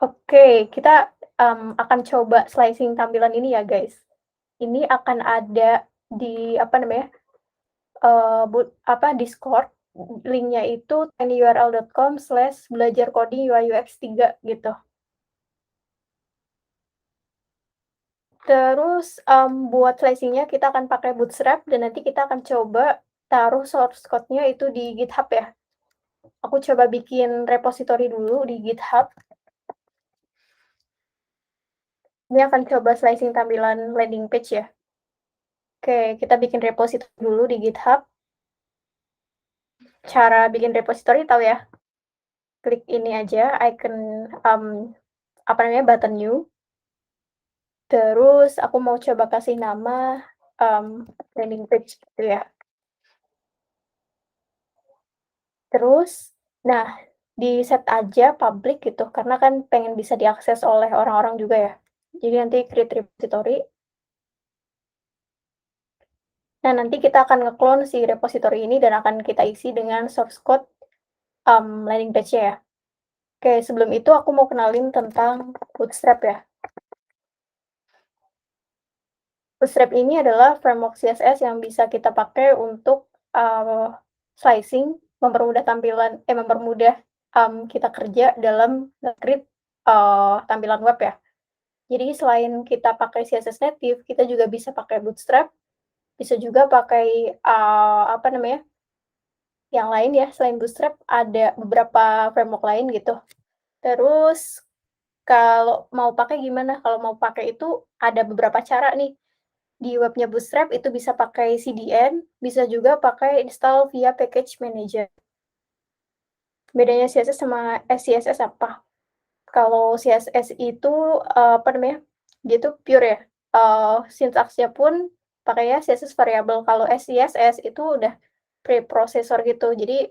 Oke, kita, akan coba slicing tampilan ini ya, guys. Ini akan ada di, apa namanya, Discord, linknya itu tinyurl.com/belajar coding UI UX 3 gitu. Terus, buat slicing-nya kita akan pakai Bootstrap dan nanti kita akan coba taruh source code-nya itu di GitHub ya. Aku coba bikin repository dulu di GitHub. Ini akan coba slicing tampilan landing page ya. Oke, kita bikin repository dulu di GitHub. Cara bikin repository tahu ya? Klik ini aja, icon, button new. Terus aku mau coba kasih nama, landing page gitu ya. Terus, nah, di-set aja public gitu, karena kan pengen bisa diakses oleh orang-orang juga ya. Jadi nanti create repository. Nah, nanti kita akan nge-clone si repository ini dan akan kita isi dengan source code, landing page-nya ya. Oke, sebelum itu aku mau kenalin tentang Bootstrap ya. Bootstrap ini adalah framework CSS yang bisa kita pakai untuk, slicing, mempermudah, kita kerja dalam nge-create, tampilan web ya. Jadi selain kita pakai CSS native, kita juga bisa pakai Bootstrap, bisa juga pakai, yang lain ya, selain Bootstrap ada beberapa framework lain gitu. Terus kalau mau pakai gimana? Kalau mau pakai itu ada beberapa cara nih. Di webnya Bootstrap itu bisa pakai CDN, bisa juga pakai install via package manager. Bedanya CSS sama SCSS apa? Kalau CSS itu, dia tuh pure ya, sintaksnya pun pakainya CSS variabel. Kalau SCSS itu udah preprocessor gitu. Jadi,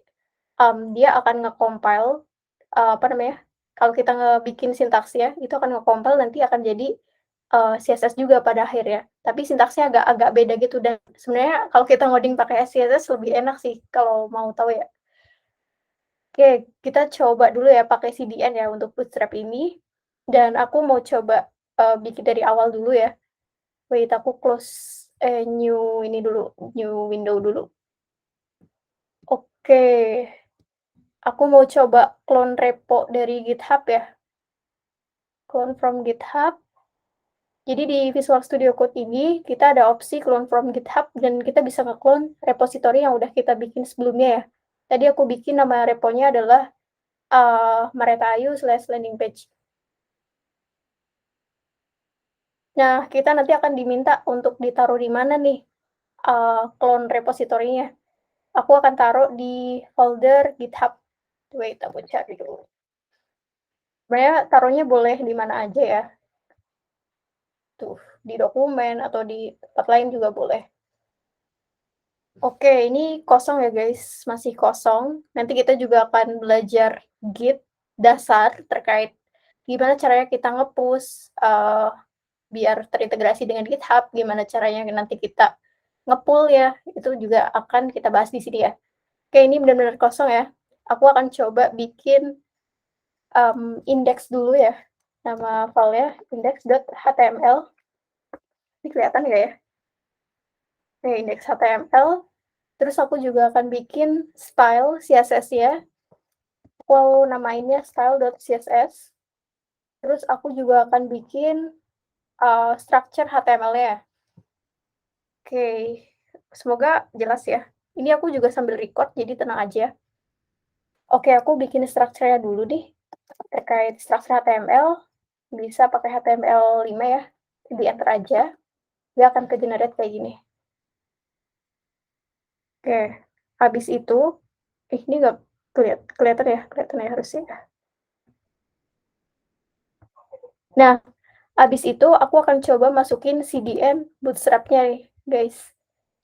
dia akan nge-compile, kalau kita ngebikin sintaksnya, itu akan nge-compile nanti akan jadi, CSS juga pada akhir ya. Tapi sintaksnya agak agak beda gitu dan sebenarnya kalau kita ngoding pakai SCSS lebih enak sih kalau mau tahu ya. Oke, kita coba dulu ya pakai CDN ya untuk Bootstrap ini, dan aku mau coba, bikin dari awal dulu ya. Wait, aku close, new ini dulu, new window dulu. Oke, aku mau coba clone repo dari GitHub ya, clone from GitHub. Jadi di Visual Studio Code ini, kita ada opsi clone from GitHub dan kita bisa nge-clone repository yang udah kita bikin sebelumnya ya. Tadi aku bikin nama reponya adalah, maretayu/landing page. Nah, kita nanti akan diminta untuk ditaruh di mana nih, clone repositorinya. Aku akan taruh di folder GitHub. Wait, aku cari dulu. Sebenarnya taruhnya boleh di mana aja ya. Tuh, di dokumen atau di tempat lain juga boleh. Oke, ini kosong ya guys, masih kosong. Nanti kita juga akan belajar Git dasar terkait gimana caranya kita nge-push, biar terintegrasi dengan GitHub, gimana caranya nanti kita nge-pull ya, itu juga akan kita bahas di sini ya. Oke, ini benar-benar kosong ya. Aku akan coba bikin, index dulu ya, nama filenya index.html. Ini kelihatan nggak ya? Oke, index.html. Terus aku juga akan bikin style CSS-nya. Aku namainnya style.css. Terus aku juga akan bikin, structure HTML-nya. Oke, semoga jelas ya. Ini aku juga sambil record, jadi tenang aja. Oke, aku bikin structure-nya dulu deh. Terkait structure HTML, bisa pakai HTML5 ya. Di enter aja, dia akan ke-generate kayak gini. Oke, habis itu, ini nggak kelihatan ya? Kelihatan ya harusnya. Nah, habis itu aku akan coba masukin CDN Bootstrap-nya nih, guys.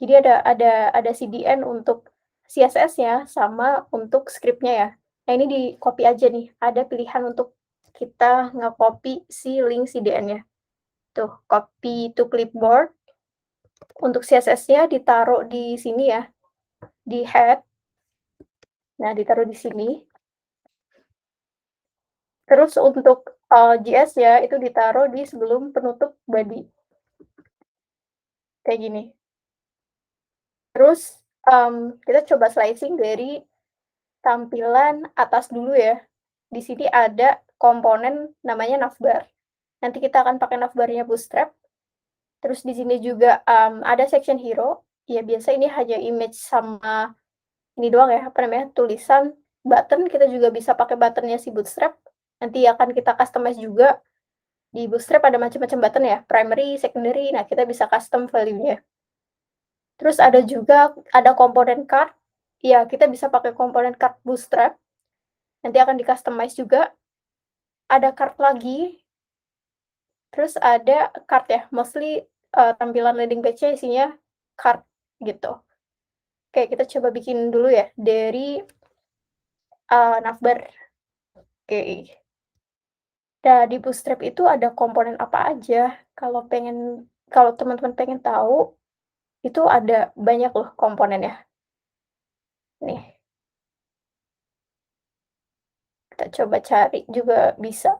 Jadi ada CDN untuk CSS-nya sama untuk script-nya ya. Nah, ini di-copy aja nih, ada pilihan untuk kita nge-copy si link CDN-nya. Tuh, copy to clipboard. Untuk CSS-nya ditaruh di sini ya, di head. Nah, ditaruh di sini. Terus untuk, JS-nya itu ditaruh di sebelum penutup body, kayak gini. Terus, kita coba slicing dari tampilan atas dulu ya. Di sini ada komponen namanya navbar. Nanti kita akan pakai navbar-nya Bootstrap. Terus di sini juga, ada section hero, ya biasa ini hanya image sama ini doang ya, apa namanya, tulisan. Button kita juga bisa pakai button-nya si Bootstrap. Nanti akan kita customize juga. Di Bootstrap ada macam-macam button ya, primary, secondary, nah kita bisa custom value-nya. Terus ada komponen card, ya kita bisa pakai komponen card Bootstrap, nanti akan di-customize juga. Ada card lagi, terus ada card ya, mostly, tampilan landing page-nya isinya card, gitu. Oke, kita coba bikin dulu ya, dari, navbar. Oke. Nah, di Bootstrap itu ada komponen apa aja, kalau teman-teman pengen tahu, itu ada banyak loh komponennya. Nih, kita coba cari juga bisa.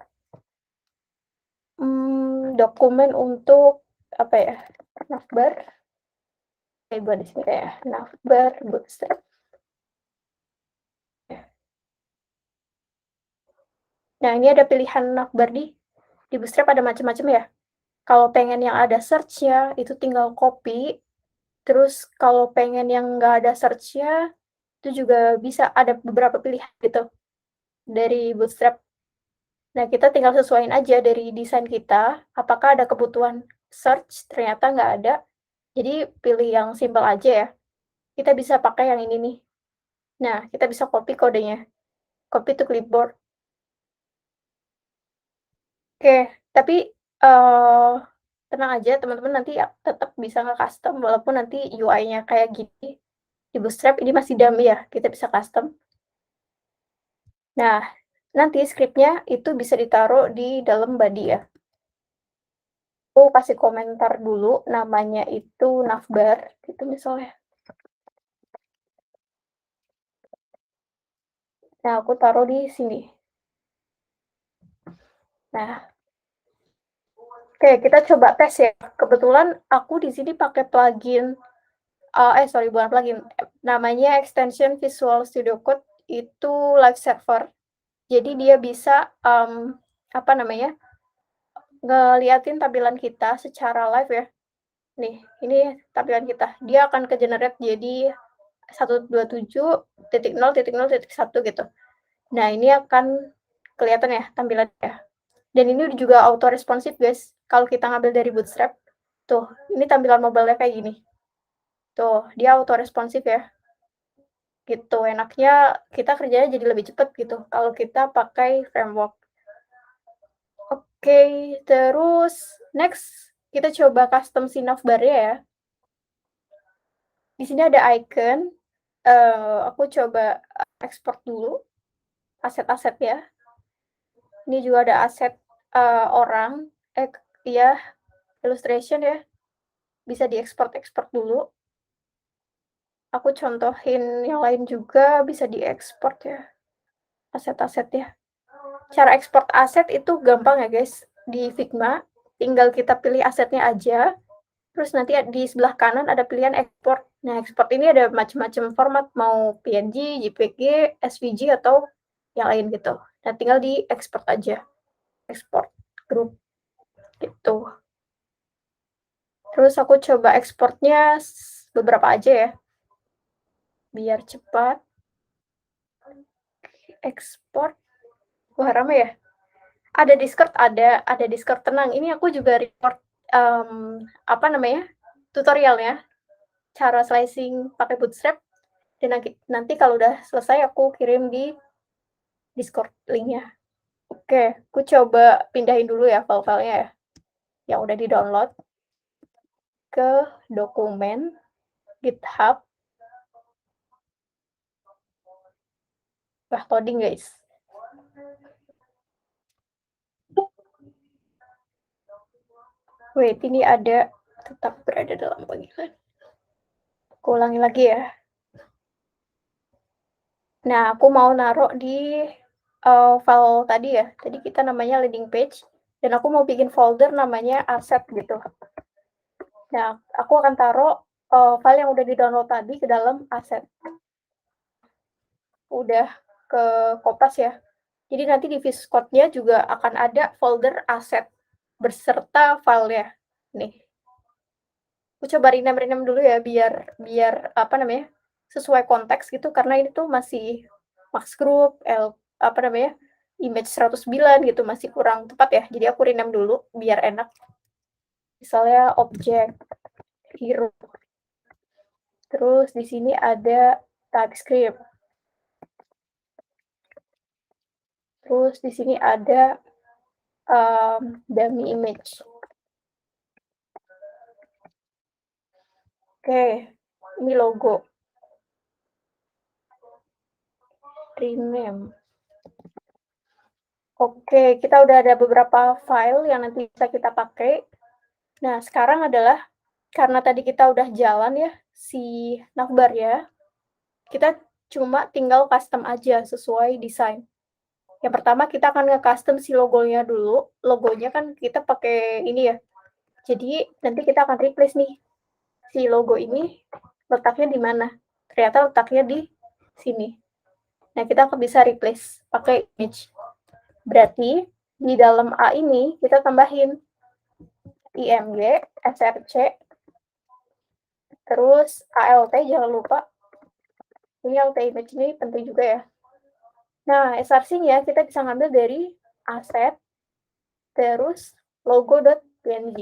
Dokumen untuk apa ya, navbar, buat di sini kayak navbar Bootstrap. Nah, ini ada pilihan navbar di Bootstrap ada macam-macam ya. Kalau pengen yang ada search-nya, itu tinggal copy, terus kalau pengen yang nggak ada search-nya, itu juga bisa ada beberapa pilihan gitu, dari Bootstrap. Nah, kita tinggal sesuaiin aja dari desain kita, apakah ada kebutuhan search, ternyata nggak ada, jadi pilih yang simpel aja ya. Kita bisa pakai yang ini nih. Nah, kita bisa copy kodenya, copy to clipboard. Oke, tapi, eee, tenang aja teman-teman nanti ya tetap bisa nge-custom walaupun nanti UI-nya kayak gini, di Bootstrap ini masih dummy ya, kita bisa custom. Nah, nanti script-nya itu bisa ditaruh di dalam body ya. Aku kasih komentar dulu, namanya itu navbar, gitu misalnya. Nah, aku taruh di sini. Nah, oke kita coba tes ya. Kebetulan aku di sini pakai plugin, sorry bukan plugin, namanya extension Visual Studio Code itu live server. Jadi dia bisa, apa namanya, ngeliatin tampilan kita secara live ya. Nih, ini tampilan kita. Dia akan ke-generate jadi 127.0.0.1 gitu. Nah, ini akan kelihatan ya tampilannya. Dan ini juga auto responsif, guys. Kalau kita ngambil dari Bootstrap, tuh, ini tampilan mobile-nya kayak gini. Tuh, dia auto responsif ya. Gitu, enaknya kita kerjanya jadi lebih cepat gitu kalau kita pakai framework. Oke, terus next kita coba custom si navbar-nya ya. Di sini ada icon, aku coba export dulu aset-asetnya. Ini juga ada aset, orang, iya, illustration ya, bisa diekspor-ekspor dulu. Aku contohin yang lain juga bisa diekspor ya, aset-asetnya. Cara ekspor aset itu gampang ya guys, di Figma, tinggal kita pilih asetnya aja, terus nanti di sebelah kanan ada pilihan ekspor. Nah, ekspor ini ada macam-macam format, mau PNG, JPG, SVG, atau yang lain gitu. Nah, tinggal diekspor aja, ekspor grup, gitu. Terus aku coba ekspornya beberapa aja ya, biar cepat. Ekspor, wah rame ya. Ada Discord, ada Discord tenang. Ini aku juga record, apa namanya, tutorialnya, cara slicing pakai Bootstrap. Dan nanti kalau udah selesai aku kirim di Discord link-nya. Oke, aku coba pindahin dulu ya file-filenya ya, yang udah di-download ke dokumen GitHub. Wah, loading guys. Wait, ini ada tetap berada dalam panggilan. Aku ulangi lagi ya. Nah, aku mau naruh di file tadi ya, tadi kita namanya landing page, dan aku mau bikin folder namanya asset gitu. Nah, aku akan taruh file yang udah di-download tadi ke dalam asset. Udah ke Kopas ya. Jadi nanti di VS Code-nya juga akan ada folder asset beserta filenya. Nih. Aku coba rename dulu ya biar biar apa namanya? Sesuai konteks gitu karena ini tuh masih Max Group, apa namanya? Image 109 gitu masih kurang tepat ya. Jadi aku rename dulu biar enak. Misalnya objek hero. Terus di sini ada TypeScript. Terus di sini ada dummy image. Oke, ini logo. Rename. Oke, kita udah ada beberapa file yang nanti bisa kita pakai. Nah, sekarang adalah karena tadi kita udah jalan ya si navbar ya, kita cuma tinggal custom aja sesuai desain. Yang pertama kita akan nge-custom si logonya dulu. Logonya kan kita pakai ini ya. Jadi nanti kita akan replace nih si logo ini letaknya di mana. Ternyata letaknya di sini. Nah, kita akan bisa replace pakai image. Berarti di dalam A ini kita tambahin img, src, terus alt, jangan lupa. Ini alt image ini penting juga ya. Nah, src-nya kita bisa ngambil dari asset, terus logo.png.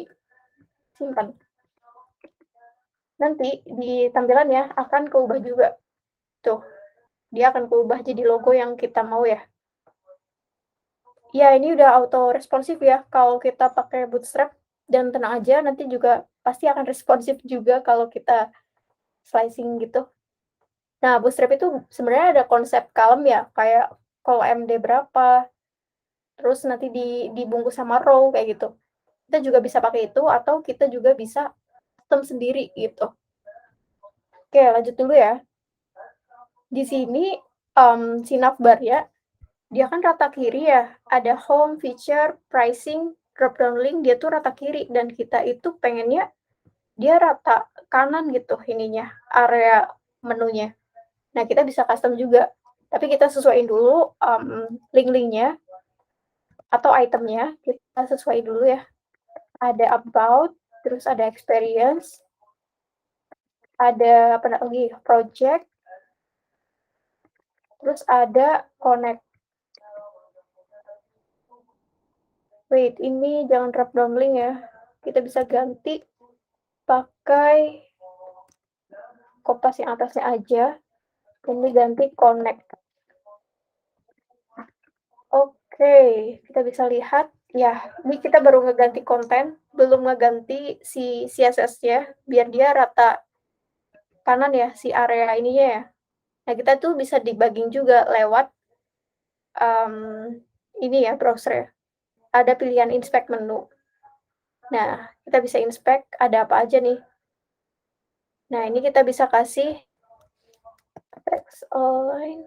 Simpan. Nanti di tampilannya akan keubah juga. Tuh, dia akan keubah jadi logo yang kita mau ya. Ya, ini udah auto responsif ya. Kalau kita pakai Bootstrap, dan tenang aja, nanti juga pasti akan responsif juga kalau kita slicing gitu. Nah, Bootstrap itu sebenarnya ada konsep kalem ya, kayak kalau MD berapa, terus nanti dibungkus sama row kayak gitu. Kita juga bisa pakai itu, atau kita juga bisa custom sendiri gitu. Oke, lanjut dulu ya. Di sini si navbar ya, dia kan rata kiri ya, ada home, feature, pricing, drop down link, dia tuh rata kiri, dan kita itu pengennya dia rata kanan gitu ininya, area menunya. Nah, kita bisa custom juga, tapi kita sesuaiin dulu link-linknya atau itemnya, kita sesuai dulu ya. Ada about, terus ada experience, ada apa lagi, project, terus ada connect. Wait, ini jangan drop down link ya. Kita bisa ganti pakai Kopas yang atasnya aja. Ini ganti connect. Oke, kita bisa lihat. Ya, ini kita baru ngeganti konten, belum ngeganti si CSS-nya, biar dia rata kanan ya, si area ininya ya. Nah, kita tuh bisa debugging juga lewat ini ya, browser ya. Ada pilihan inspect menu. Nah, kita bisa inspect ada apa aja nih. Nah, ini kita bisa kasih text align.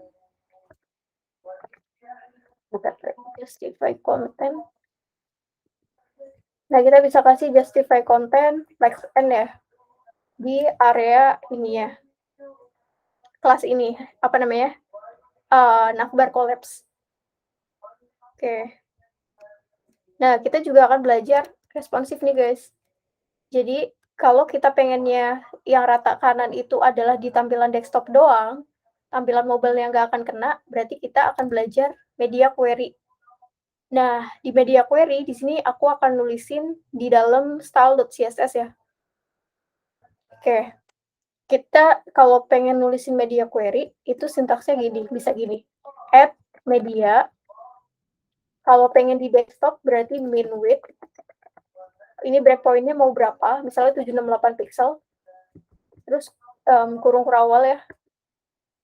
Bukan justify content. Nah, kita bisa kasih justify content, flex n ya, di area ini ya. Kelas ini, apa namanya? Navbar collapse. Oke. Nah, kita juga akan belajar responsif nih, guys. Jadi, kalau kita pengennya yang rata kanan itu adalah di tampilan desktop doang, tampilan mobile yang nggak akan kena, berarti kita akan belajar media query. Nah, di media query, di sini aku akan nulisin di dalam style.css ya. Oke. Kita kalau pengen nulisin media query, itu sintaksnya gini, bisa gini. Add media. Kalau pengen di desktop, berarti min width. Ini breakpoint-nya mau berapa, misalnya 768 pixel. Terus kurung kurawal ya.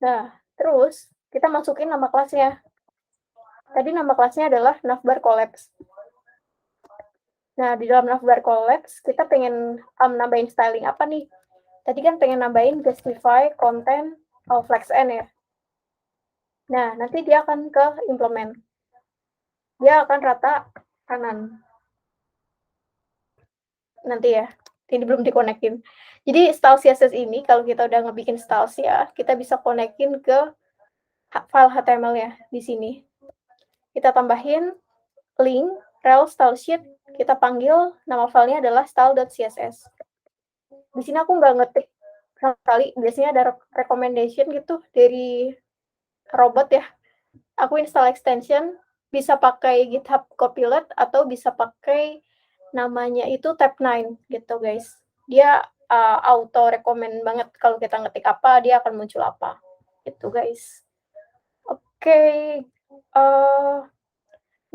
Nah, terus kita masukin nama kelasnya. Tadi nama kelasnya adalah navbar collapse. Nah, di dalam navbar collapse, kita pengen nambahin styling apa nih? Tadi kan pengen nambahin justify content flex n ya. Nah, nanti dia akan ke implement. Dia akan rata kanan. Nanti ya, ini belum dikonekin. Jadi style CSS ini kalau kita udah ngebikin styles ya, kita bisa konekin ke file HTML-nya di sini. Kita tambahin link rel style sheet, kita panggil nama filenya adalah style.css. Di sini aku nggak ngetik sama sekali, biasanya ada recommendation gitu dari robot ya. Aku install extension, bisa pakai GitHub Copilot atau bisa pakai namanya itu Tab9 gitu guys. Dia auto recommend banget kalau kita ngetik apa, dia akan muncul apa. Gitu guys. Oke.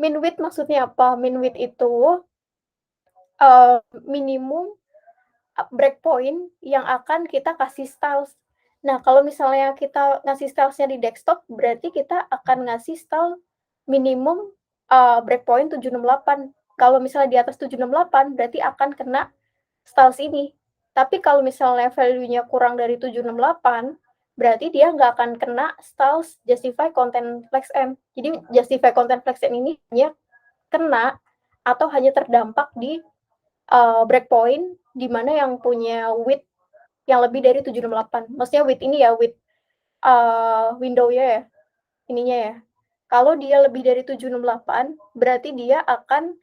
Min width maksudnya apa? Min width itu minimum breakpoint yang akan kita kasih styles. Nah, kalau misalnya kita ngasih stylesnya di desktop, berarti kita akan ngasih style minimum breakpoint 768. Kalau misalnya di atas 768, berarti akan kena styles ini. Tapi kalau misalnya value-nya kurang dari 768, berarti dia nggak akan kena styles justify content flex n. Jadi justify content flex n ini hanya kena atau hanya terdampak di breakpoint di mana yang punya width yang lebih dari 768. Maksudnya width ini ya, width window-nya ya, ininya ya. Kalau dia lebih dari 768, berarti dia akan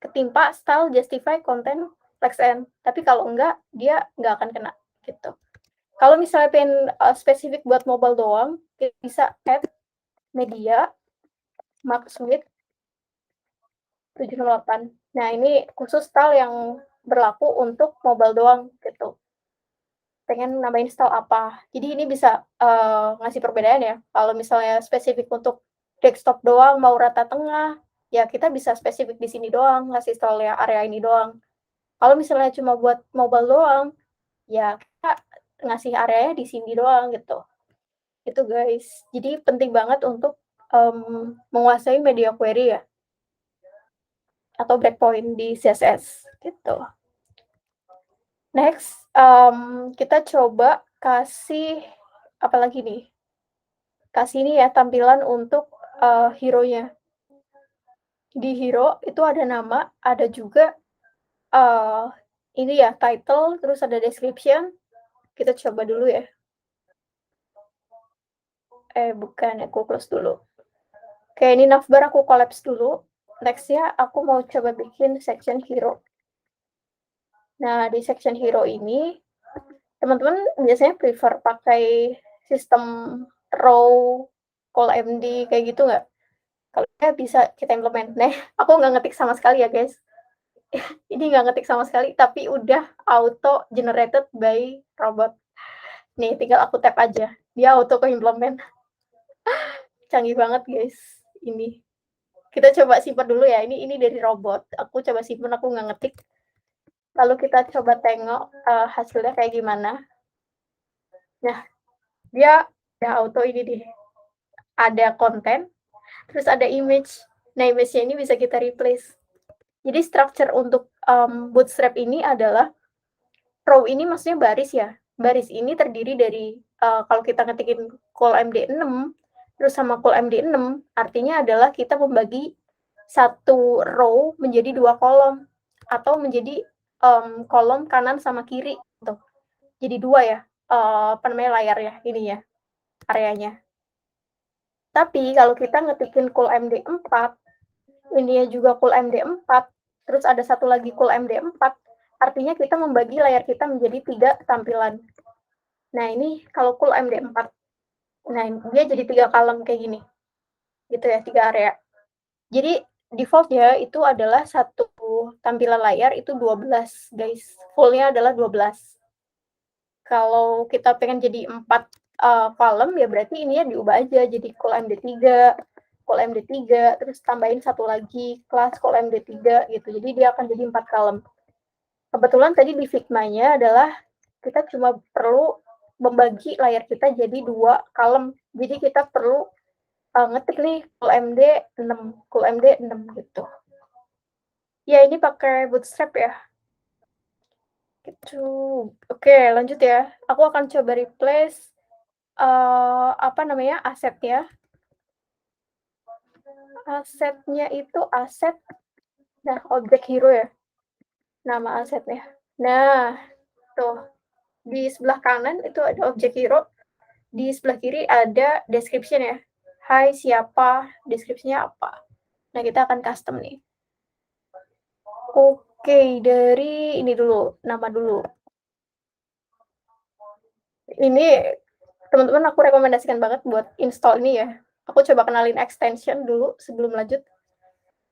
ketimpa style justify content flex n. Tapi kalau enggak, dia nggak akan kena gitu. Kalau misalnya pengen spesifik buat mobile doang, kita bisa add media max width 768. Nah, ini khusus style yang berlaku untuk mobile doang gitu. Pengen nambahin style apa. Jadi ini bisa ngasih perbedaan ya. Kalau misalnya spesifik untuk desktop doang mau rata tengah, ya kita bisa spesifik di sini doang, ngasih style ya area ini doang. Kalau misalnya cuma buat mobile doang, ya kita ngasih areanya di sini doang gitu. Itu guys. Jadi penting banget untuk menguasai media query ya atau breakpoint di CSS gitu. Next, kita coba kasih apa lagi nih? Kasih ini ya tampilan untuk hero-nya. Di hero itu ada nama, ada juga ini ya title, terus ada description. Kita coba dulu ya. Bukan, aku close dulu. Oke, ini navbar aku collapse dulu. Next-nya aku mau coba bikin section hero. Nah, di section hero ini, teman-teman biasanya prefer pakai sistem row, call MD, kayak gitu nggak? Kalau ya bisa kita implement. Nah, aku nggak ngetik sama sekali ya, guys. Ini nggak ngetik sama sekali, tapi udah auto generated by robot. Nih, tinggal aku tap aja. Dia auto ke implement. Canggih banget, guys. Ini. Kita coba simpan dulu ya. Ini dari robot. Aku coba simpan, aku nggak ngetik. Lalu kita coba tengok hasilnya kayak gimana. Nah, dia udah auto ini deh. Ada konten, terus ada image. Nah, image-nya ini bisa kita replace. Jadi structure untuk Bootstrap ini adalah row ini maksudnya baris ya. Baris ini terdiri dari kalau kita ngetikin call MD6 terus sama call MD6 artinya adalah kita membagi satu row menjadi dua kolom atau menjadi kolom kanan sama kiri gitu. Jadi dua ya apa namanya layar ya ini ya areanya. Tapi kalau kita ngetikin call MD4 ini juga cool MD4, terus ada satu lagi cool MD4, artinya kita membagi layar kita menjadi 3 tampilan. Nah, ini kalau cool MD4. Nah, dia jadi 3 column kayak gini. Gitu ya, 3 area. Jadi default ya itu adalah satu tampilan layar itu 12, guys. Full-nya adalah 12. Kalau kita pengen jadi 4 column ya berarti ini ya diubah aja jadi cool MD3, call MD3, terus tambahin satu lagi kelas call MD3 gitu. Jadi dia akan jadi 4 column. Kebetulan tadi di Figma-nya adalah kita cuma perlu membagi layar kita jadi 2 column. Jadi kita perlu ngetik nih call MD6, call MD6 gitu. Ya ini pakai Bootstrap ya. Gitu. Oke, lanjut ya. Aku akan coba replace apa namanya asetnya. Asetnya itu aset nah objek hero ya, nama asetnya. Nah, tuh di sebelah kanan itu ada objek hero, di sebelah kiri ada description ya. Hai siapa, deskripsinya apa. Nah, kita akan custom nih. Oke, dari ini dulu, nama dulu. Ini teman-teman aku rekomendasikan banget buat install ini ya. Aku coba kenalin extension dulu sebelum lanjut.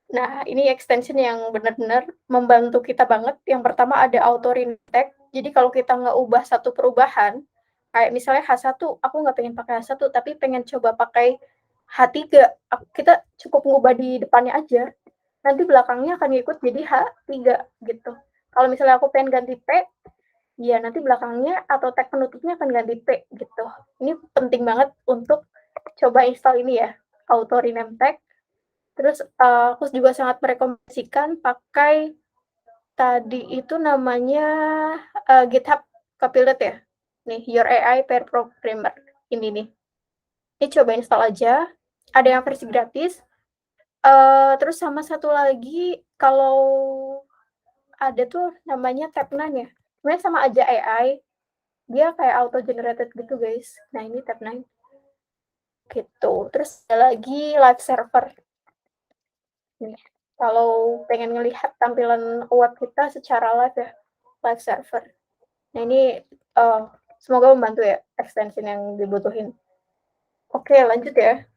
Nah, ini extension yang benar-benar membantu kita banget. Yang pertama ada auto retag. Jadi kalau kita nggak ubah satu perubahan, kayak misalnya H1, aku nggak pengen pakai H1, tapi pengen coba pakai H3, kita cukup ngubah di depannya aja. Nanti belakangnya akan ngikut jadi H3 gitu. Kalau misalnya aku pengen ganti P, ya nanti belakangnya atau tag penutupnya akan ganti P gitu. Ini penting banget untuk coba install ini ya, auto rename tag. Terus aku juga sangat merekomendasikan pakai tadi itu namanya GitHub Copilot ya. Nih, Your AI Pair Programmer. Ini nih. Ini coba install aja. Ada yang versi gratis. Terus sama satu lagi, kalau ada tuh namanya Tab9 ya. Sebenarnya sama aja AI. Dia kayak auto-generated gitu, guys. Nah, ini Tab9. Gitu. Terus ada lagi live server. Nih, kalau pengen ngelihat tampilan web kita secara live ya, live server. Nah, ini semoga membantu ya extension yang dibutuhin. Oke, lanjut ya.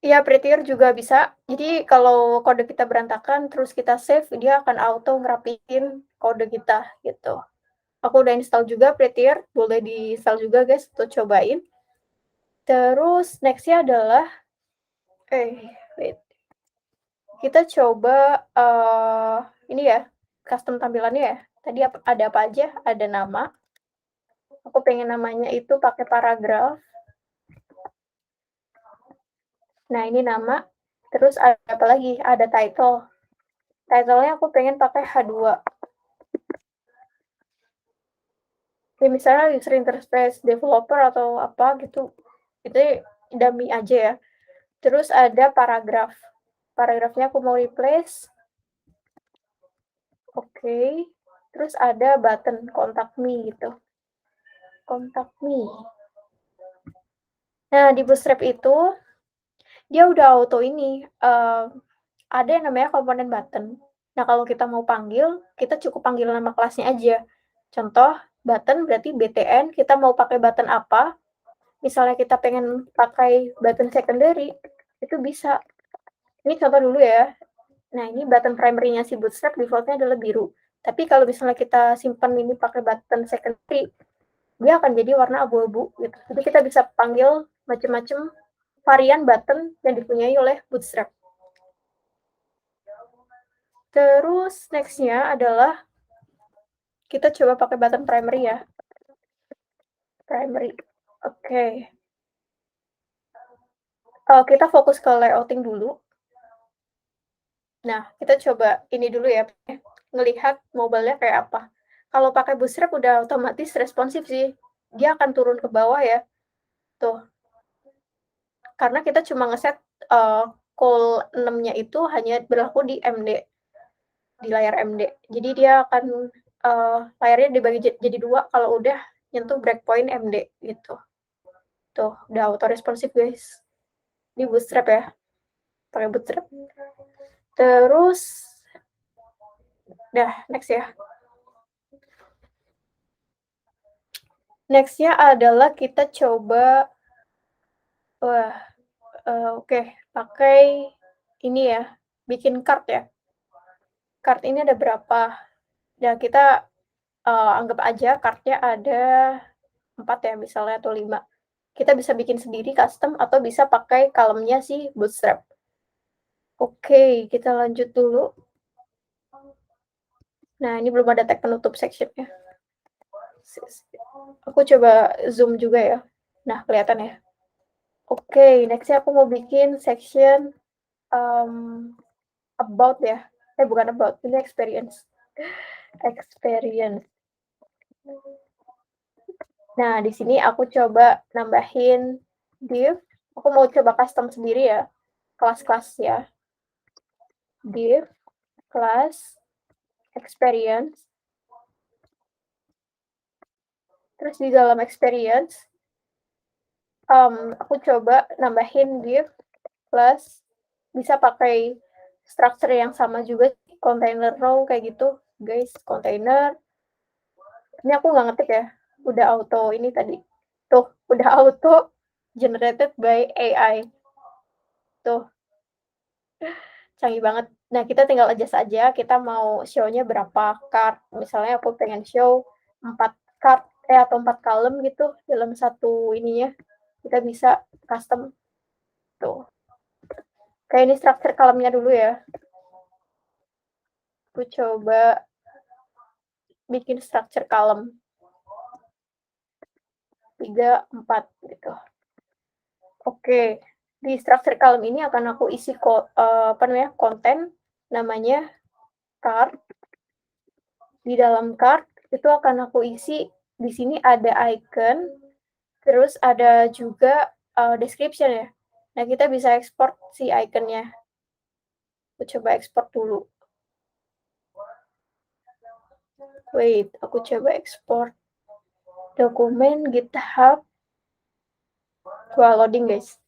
Iya, prettier juga bisa. Jadi kalau kode kita berantakan, terus kita save, dia akan auto ngerapiin kode kita gitu. Aku udah install juga Prettier, boleh di-install juga guys untuk cobain. Terus nextnya adalah, wait. Kita coba ini ya, custom tampilannya ya. Tadi ada apa aja? Ada nama. Aku pengen namanya itu pakai paragraf. Nah, ini nama. Terus ada apa lagi? Ada title. Title-nya aku pengen pakai H2. Ya, misalnya user interface developer atau apa gitu. Itu dummy aja ya. Terus ada paragraf. Paragrafnya aku mau replace. Oke. Terus ada button contact me gitu. Contact me. Nah, di Bootstrap itu dia udah auto ini, ada yang namanya komponen button. Nah, kalau kita mau panggil, kita cukup panggil nama kelasnya aja. Contoh, button berarti btn, kita mau pakai button apa, misalnya kita pengen pakai button secondary, itu bisa. Ini contoh dulu ya. Nah, ini button primary-nya si Bootstrap default-nya adalah biru. Tapi kalau misalnya kita simpan ini pakai button secondary, dia akan jadi warna abu-abu gitu. Jadi kita bisa panggil macam-macam varian button yang dipunyai oleh Bootstrap. Terus next-nya adalah kita coba pakai button primary ya. Primary. Oke. Kita fokus ke layouting dulu. Nah, kita coba ini dulu ya, ngelihat mobile-nya kayak apa. Kalau pakai Bootstrap udah otomatis responsif sih. Dia akan turun ke bawah ya. Tuh. Karena kita cuma ngeset call 6-nya itu hanya berlaku di MD. Di layar MD. Jadi dia akan layarnya dibagi jadi 2 kalau udah nyentuh breakpoint MD gitu. Tuh, udah auto responsif guys. Di Bootstrap ya. Pakai Bootstrap. Terus next ya. Next-nya adalah kita coba oke, pakai ini ya, bikin card ya. Card ini ada berapa? Ya kita anggap aja card-nya ada 4 ya misalnya atau 5. Kita bisa bikin sendiri custom atau bisa pakai column-nya si Bootstrap. Oke, kita lanjut dulu. Nah, ini belum ada tag penutup section-nya. Aku coba zoom juga ya. Nah, kelihatan ya. Oke, next-nya aku mau bikin section about ya. Bukan about, ini experience. Experience. Nah, di sini aku coba nambahin div, aku mau coba custom sendiri ya, kelas-kelas ya. Div, class, experience. Terus di dalam experience, aku coba nambahin div, plus bisa pakai structure yang sama juga, container row kayak gitu, guys, container. Ini aku nggak ngetik ya, udah auto ini tadi. Tuh, udah auto generated by AI. Tuh, canggih banget. Nah, kita tinggal adjust aja, kita mau show-nya berapa card. Misalnya aku pengen show 4 card, atau 4 column gitu dalam satu ininya. Kita bisa custom. Tuh. Kayak ini structure column-nya dulu ya. Aku coba bikin structure column. 3, 4 gitu. Oke, di structure column ini akan aku isi konten namanya card. Di dalam card itu akan aku isi, di sini ada icon, terus ada juga description ya. Nah, kita bisa ekspor si iconnya. Aku coba ekspor dulu. Wait, aku coba ekspor dokumen GitHub. Wah, loading guys.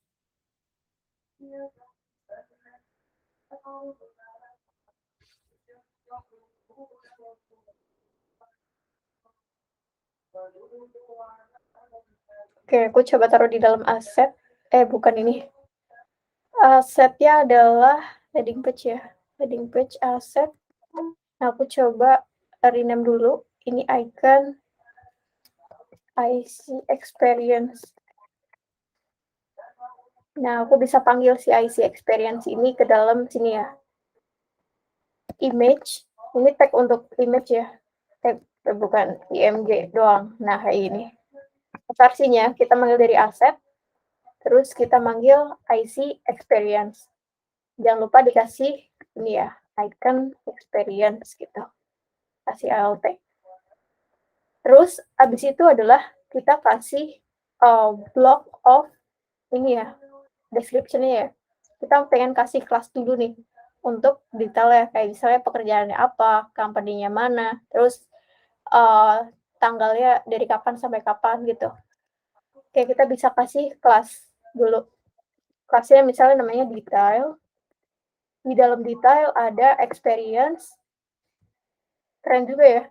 Oke, aku coba taruh di dalam aset. Bukan ini. Asetnya adalah landing page ya. Landing page aset. Nah, aku coba rename dulu. Ini icon IC experience. Nah, aku bisa panggil si IC experience ini ke dalam sini ya. Image. Ini tag untuk image ya. Tag bukan img doang. Nah, kayak ini. Versinya kita manggil dari aset. Terus kita manggil IC experience. Jangan lupa dikasih ini ya, icon experience gitu. Kasih alt. Terus abis itu adalah kita kasih block of ini ya, description-nya ya. Kita pengen kasih kelas dulu nih untuk detailnya, kayak misalnya pekerjaannya apa, company-nya mana, terus tanggalnya dari kapan sampai kapan gitu. Oke, kita bisa kasih kelas dulu. Kelasnya misalnya namanya detail. Di dalam detail ada experience. Keren juga ya.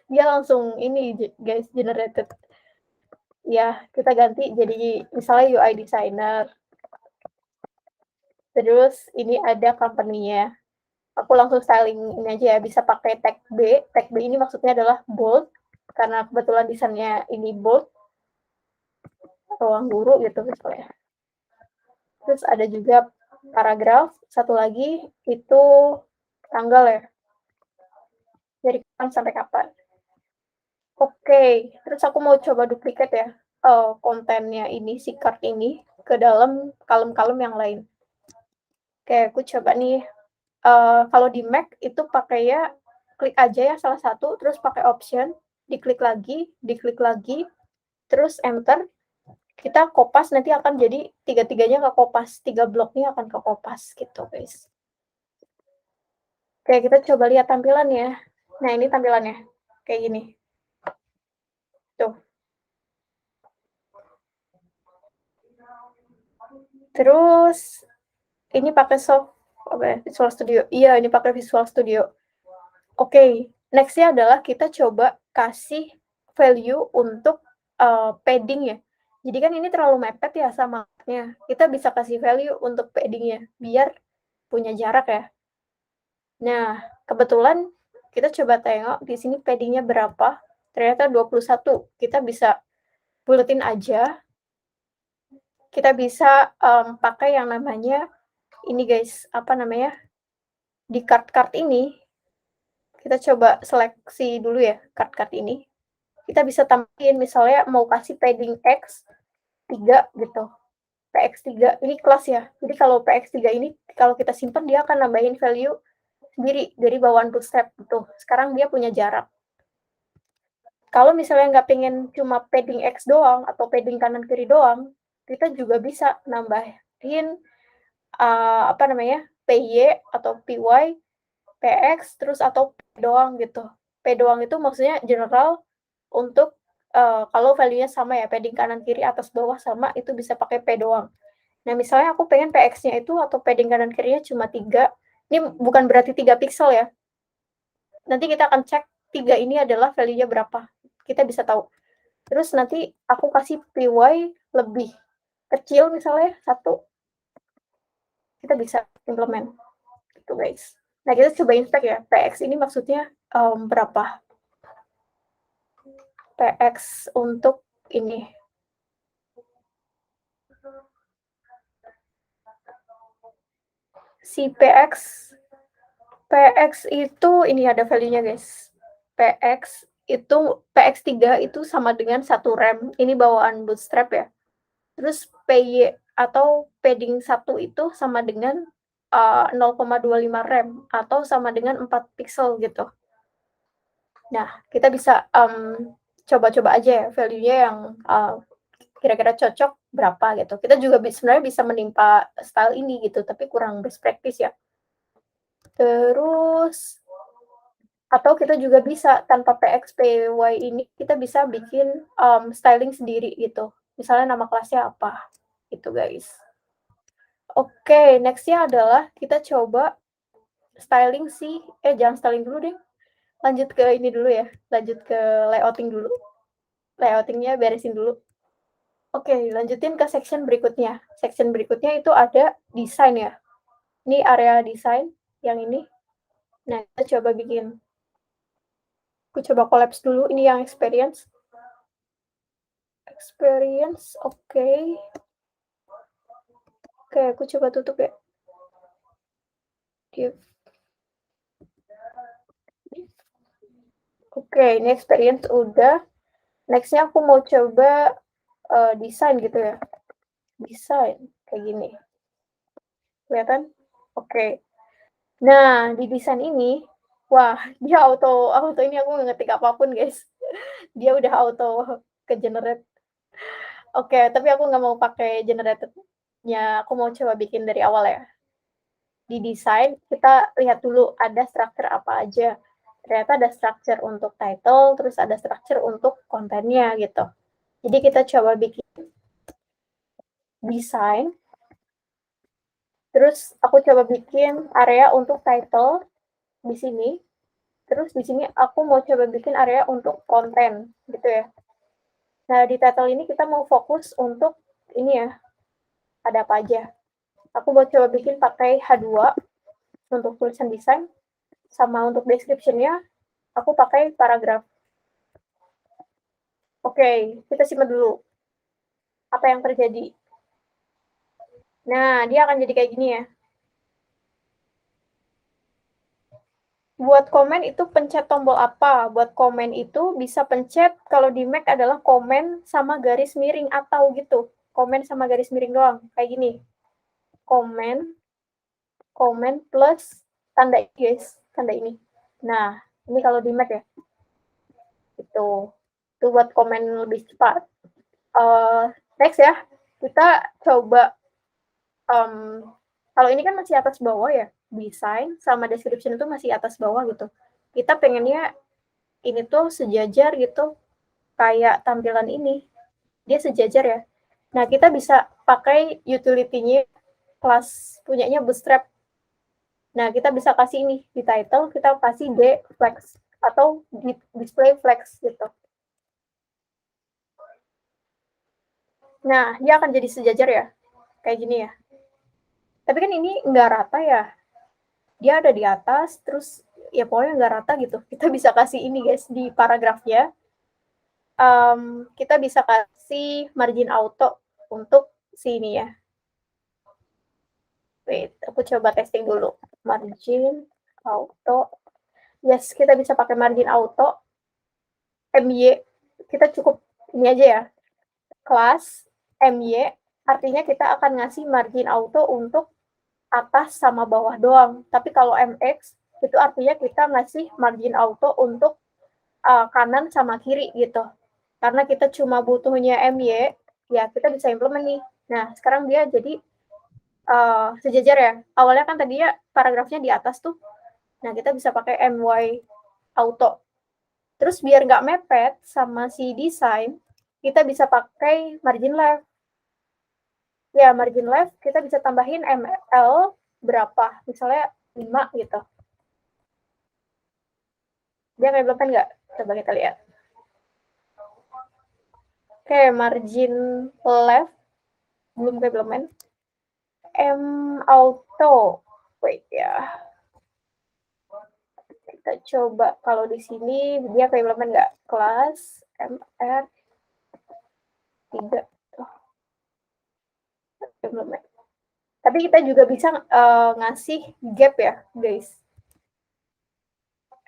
Dia langsung ini guys, generated. Ya, kita ganti jadi misalnya UI designer. Terus ini ada company-nya. Aku langsung styling ini aja ya, bisa pakai tag B. Tag B ini maksudnya adalah bold, karena kebetulan desainnya ini bold, ruang guru gitu misalnya. Terus ada juga paragraf, satu lagi itu tanggal ya, dari kapan sampai kapan. Oke, terus aku mau coba duplikat ya, kontennya ini, si card ini, ke dalam kolom-kolom yang lain. Oke, aku coba nih, kalau di Mac itu pakai ya, klik aja ya salah satu, terus pakai option, diklik lagi, terus enter, kita kopas nanti akan jadi tiga-tiganya ke kopas, 3 bloknya akan ke kopas gitu guys. Oke, kita coba lihat tampilannya. Nah, ini tampilannya, kayak gini. Tuh. Terus, ini pakai Visual Studio. Iya, ini pakai Visual Studio. Oke, next-nya adalah kita coba kasih value untuk padding ya. Jadi kan ini terlalu mepet ya sama-nya. Kita bisa kasih value untuk padding-nya, biar punya jarak ya. Nah, kebetulan kita coba tengok di sini padding-nya berapa. Ternyata 21. Kita bisa buletin aja. Kita bisa pakai yang namanya ini guys, apa namanya? Di card-card ini kita coba seleksi dulu ya card-card ini. Kita bisa tambahin misalnya mau kasih padding X3 gitu. PX3 ini kelas ya. Jadi kalau PX3 ini kalau kita simpan dia akan nambahin value sendiri dari bawaan bootstrap gitu. Sekarang dia punya jarak. Kalau misalnya nggak pengen cuma padding X doang atau padding kanan kiri doang, kita juga bisa nambahin, apa namanya, PY atau PY, PX, terus atau P doang gitu. P doang itu maksudnya general untuk, kalau value-nya sama ya, padding kanan kiri, atas bawah sama, itu bisa pakai P doang. Nah, misalnya aku pengen PX-nya itu atau padding kanan kirinya cuma 3, ini bukan berarti 3 piksel ya. Nanti kita akan cek 3 ini adalah value-nya berapa. Kita bisa tahu. Terus nanti aku kasih PY lebih kecil misalnya 1, kita bisa implement gitu, guys. Nah, kita coba inspect ya. PX ini maksudnya berapa? PX untuk ini. Si PX itu ini ada value-nya, guys. PX itu PX3 itu sama dengan 1 RAM. Ini bawaan Bootstrap ya. Terus PY atau padding 1 itu sama dengan 0,25 RAM atau sama dengan 4 pixel gitu. Nah, kita bisa coba-coba aja ya value-nya yang kira-kira cocok berapa gitu. Kita juga sebenarnya bisa menimpa style ini gitu, tapi kurang best practice ya. Terus atau kita juga bisa tanpa PXPY ini kita bisa bikin styling sendiri gitu. Misalnya nama kelasnya apa gitu, guys. Oke, next-nya adalah kita coba styling jangan styling dulu deh. Lanjut ke ini dulu ya, lanjut ke layouting dulu. Layouting-nya beresin dulu. Oke, lanjutin ke section berikutnya. Section berikutnya itu ada desain ya. Ini area desain yang ini. Nah, kita coba bikin. Aku coba collapse dulu, ini yang experience. Experience, oke. Oke, aku coba tutup ya. Div. Oke, ini experience udah. Next-nya aku mau coba desain gitu ya. Desain, kayak gini. Kelihatan? Oke. Nah, di desain ini, wah, dia auto ini aku nggak ngetik apapun, guys. Dia udah auto ke-generate. Oke, tapi aku nggak mau pakai generated-nya, aku mau coba bikin dari awal ya. Di desain, kita lihat dulu ada structure apa aja. Ternyata ada structure untuk title, terus ada structure untuk kontennya gitu. Jadi kita coba bikin desain, terus aku coba bikin area untuk title di sini. Terus di sini aku mau coba bikin area untuk konten gitu ya. Nah, di title ini kita mau fokus untuk ini ya, ada apa aja. Aku mau coba bikin pakai H2 untuk tulisan desain, sama untuk description-nya aku pakai paragraf. Oke, kita simak dulu apa yang terjadi. Nah, dia akan jadi kayak gini ya. Buat komen itu pencet tombol apa? Buat komen itu bisa pencet, kalau di Mac adalah komen sama garis miring atau gitu. Komen sama garis miring doang, kayak gini. Komen plus tanda ini, guys, tanda ini. Nah, ini kalau di Mac ya. Itu buat komen lebih cepat. Next ya, kita coba kalau ini kan masih atas bawah ya, desain sama description itu masih atas bawah gitu. Kita pengennya ini tuh sejajar gitu, kayak tampilan ini. Dia sejajar ya. Nah, kita bisa pakai utility-nya kelas punyanya Bootstrap. Nah, kita bisa kasih ini di title, kita kasih D flex atau display flex gitu. Nah, dia akan jadi sejajar ya, kayak gini ya. Tapi kan ini nggak rata ya, dia ada di atas, terus ya pokoknya nggak rata gitu. Kita bisa kasih ini guys, di paragrafnya, kita bisa kasih margin auto untuk sini ya. Wait, aku coba testing dulu. Margin auto. Yes, kita bisa pakai margin auto. MY, kita cukup ini aja ya. Kelas MY, artinya kita akan ngasih margin auto untuk atas sama bawah doang. Tapi kalau MX, itu artinya kita ngasih margin auto untuk kanan sama kiri gitu. Karena kita cuma butuhnya MY, ya kita bisa implement nih. Nah, sekarang dia jadi sejajar ya. Awalnya kan tadi ya paragrafnya di atas tuh. Nah, kita bisa pakai MY auto. Terus biar nggak mepet sama si desain, kita bisa pakai margin left. Ya, margin left kita bisa tambahin ML berapa, misalnya 5 gitu. Dia nge-implement nggak? Coba kita lihat. Oke, margin left belum ke-implement. M auto. Wait ya. Kita coba kalau di sini dia ke-implement nggak? Kelas MR 3. Implement. Tapi kita juga bisa ngasih gap ya, guys.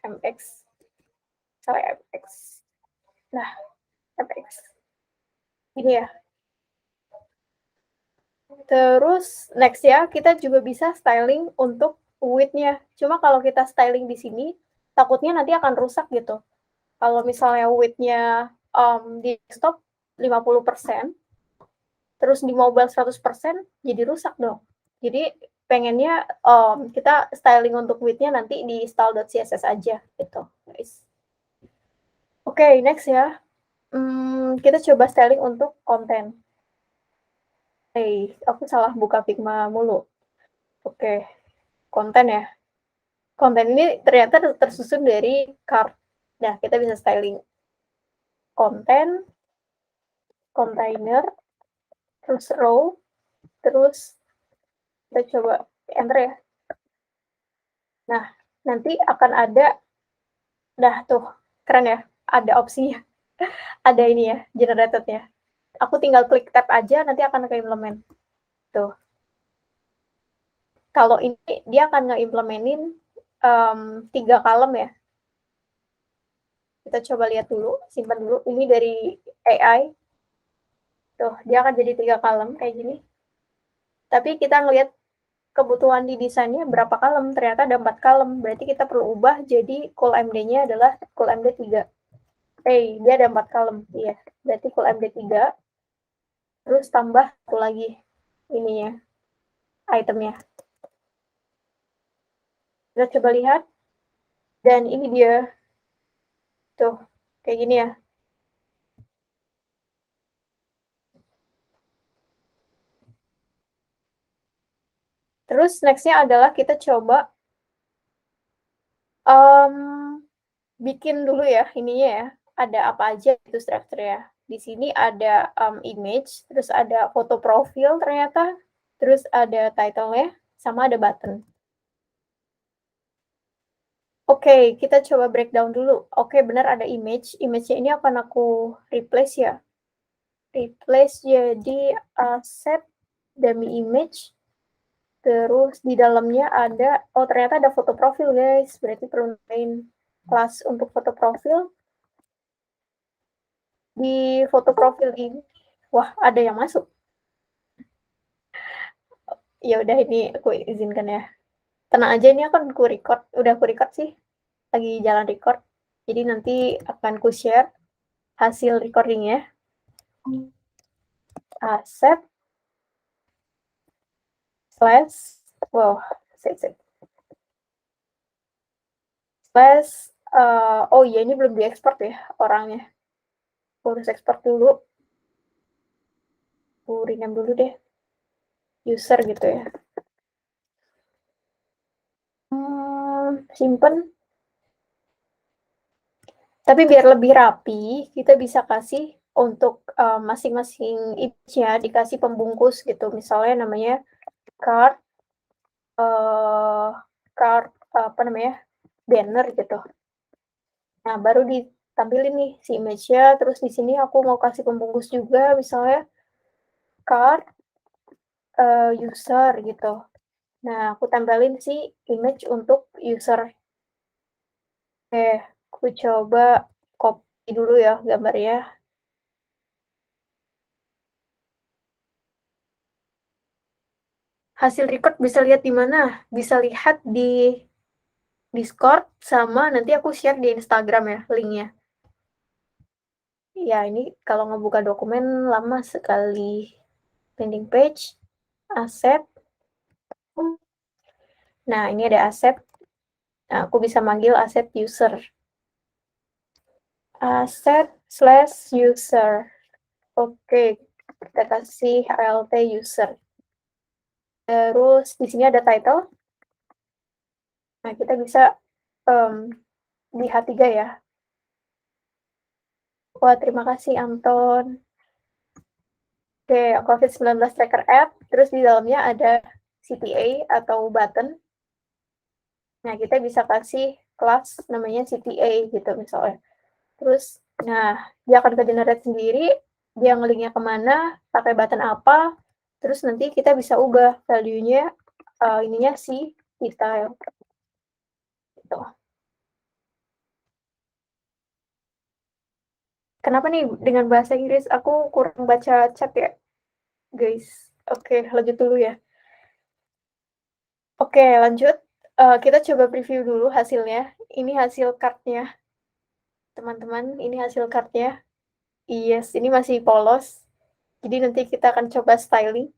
MX. Sorry, MX. Nah, MX. Ini ya. Terus next ya, kita juga bisa styling untuk width-nya. Cuma kalau kita styling di sini, takutnya nanti akan rusak gitu. Kalau misalnya width-nya di desktop 50%, terus di mobile 100%, jadi rusak dong. Jadi pengennya kita styling untuk width-nya nanti di style.css aja gitu, guys. Oke, next ya. Kita coba styling untuk konten. Aku salah buka Figma mulu. Oke, konten ya. Konten ini ternyata tersusun dari card. Nah, kita bisa styling konten, container, terus row, terus kita coba enter ya. Nah, nanti akan ada, tuh, keren ya, ada opsinya. Ada ini ya, generated-nya. Aku tinggal klik tab aja, nanti akan ke-implement. Tuh. Kalau ini, dia akan nge-implementin 3 column ya. Kita coba lihat dulu, simpan dulu. Ini dari AI. Tuh, dia akan jadi 3 column kayak gini. Tapi kita ngelihat kebutuhan di desainnya berapa column, ternyata ada 4 column. Berarti kita perlu ubah jadi col MD-nya adalah col MD 3. Dia ada 4 column. Iya, berarti col MD 3. Terus tambah satu lagi ininya, itemnya. Kita coba lihat. Dan ini dia. Tuh, kayak gini ya. Terus next-nya adalah kita coba bikin dulu ya ininya ya. Ada apa aja itu strukturnya. Di sini ada image, terus ada foto profil ternyata, terus ada title-nya, sama ada button. Oke, kita coba breakdown dulu. Oke, benar ada image. Image-nya ini akan aku replace ya. Replace jadi set dummy image. Terus di dalamnya ada, ternyata ada foto profil guys. Berarti perlu main kelas untuk foto profil. Di foto profil ini, wah ada yang masuk. Ya udah ini aku izinkan ya. Tenang aja ini akan aku record, udah aku record sih. Lagi jalan record. Jadi nanti akan ku share hasil recordingnya. Set slash wow set slash oh iya ini belum diekspor ya orangnya. Aku harus ekspor dulu. Aku rename dulu deh. User gitu ya. Simpen. Tapi biar lebih rapi, kita bisa kasih untuk masing-masing image-nya dikasih pembungkus gitu. Misalnya namanya card, apa namanya, banner gitu. Nah, baru ditampilin nih si image-nya. Terus di sini aku mau kasih pembungkus juga, misalnya card user gitu. Nah, aku tempelin si image untuk user. Oke, aku coba copy dulu ya gambarnya. Hasil record bisa lihat di mana? Bisa lihat di Discord sama nanti aku share di Instagram ya linknya. Ya, ini kalau ngebuka dokumen lama sekali. Landing page, aset. Nah, ini ada aset. Nah, aku bisa manggil aset user. Aset/user. Oke, kita kasih alt user. Terus di sini ada title. Nah, kita bisa di H3 ya. Wah, terima kasih Anton. Oke, COVID-19 tracker app. Terus di dalamnya ada CTA atau button. Nah, kita bisa kasih kelas namanya CTA gitu misalnya. Terus, nah, dia akan ke-generate sendiri, dia ngelinknya kemana, pakai button apa, terus nanti kita bisa ubah value-nya, ininya si detail. Gitu. Kenapa nih dengan bahasa Inggris aku kurang baca chat ya, guys? Oke, lanjut dulu ya. Oke, lanjut. Kita coba preview dulu hasilnya. Ini hasil card-nya, teman-teman. Ini hasil card-nya. Yes, ini masih polos. Jadi nanti kita akan coba styling.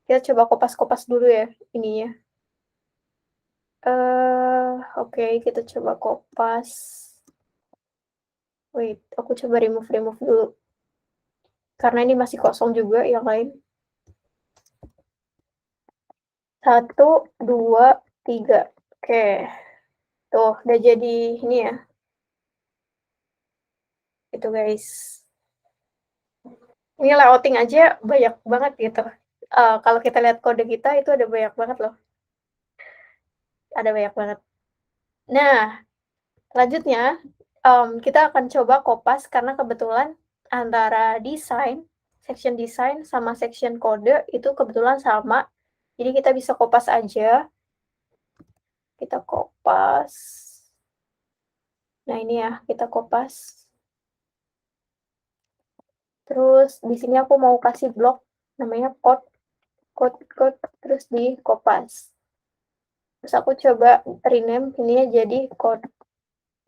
Kita coba kopas-kopas dulu ya ininya. Oke, kita coba kopas. Wait, aku coba remove dulu. Karena ini masih kosong juga yang lain. 1, 2, 3. Oke. Tuh, udah jadi ini ya. Itu guys. Ini layouting aja banyak banget gitu. Kalau kita lihat kode kita itu ada banyak banget loh. Ada banyak banget. Nah, selanjutnya kita akan coba kopas karena kebetulan antara section design sama section kode itu kebetulan sama. Jadi kita bisa kopas aja. Kita kopas. Nah, ini ya, kita kopas. Terus di sini aku mau kasih blok namanya code, terus di kopas. Terus aku coba rename ini jadi code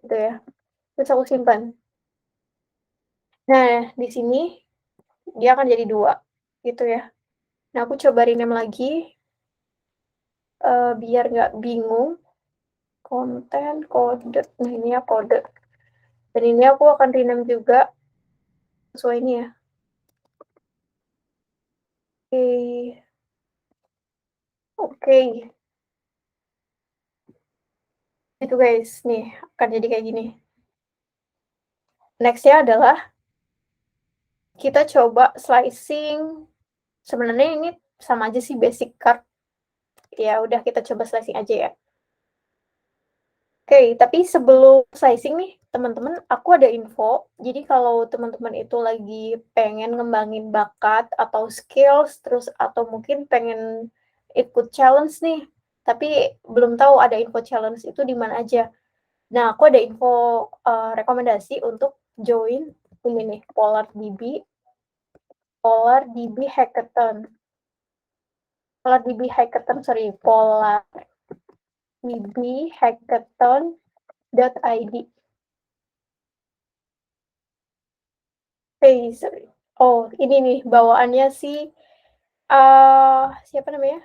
gitu ya. Terus aku simpan. Nah, di sini dia akan jadi 2 gitu ya. Nah, aku coba rename lagi biar nggak bingung. Konten, kode. Nah, ini ya kode. Dan ini aku akan rename juga sesuai ini ya. Oke. Oke. Itu guys, nih akan jadi kayak gini. Next-nya adalah kita coba slicing. Sebenarnya ini sama aja sih basic card. Ya udah kita coba slicing aja ya. Oke, tapi sebelum slicing nih, teman-teman, aku ada info. Jadi kalau teman-teman itu lagi pengen ngembangin bakat atau skills, terus atau mungkin pengen ikut challenge nih, tapi belum tahu ada info challenge itu di mana aja. Nah, aku ada info rekomendasi untuk join ini nih, PolarDB Hackathon. PolarDB Hackathon.id. Sorry. Oh, ini nih bawaannya si siapa namanya?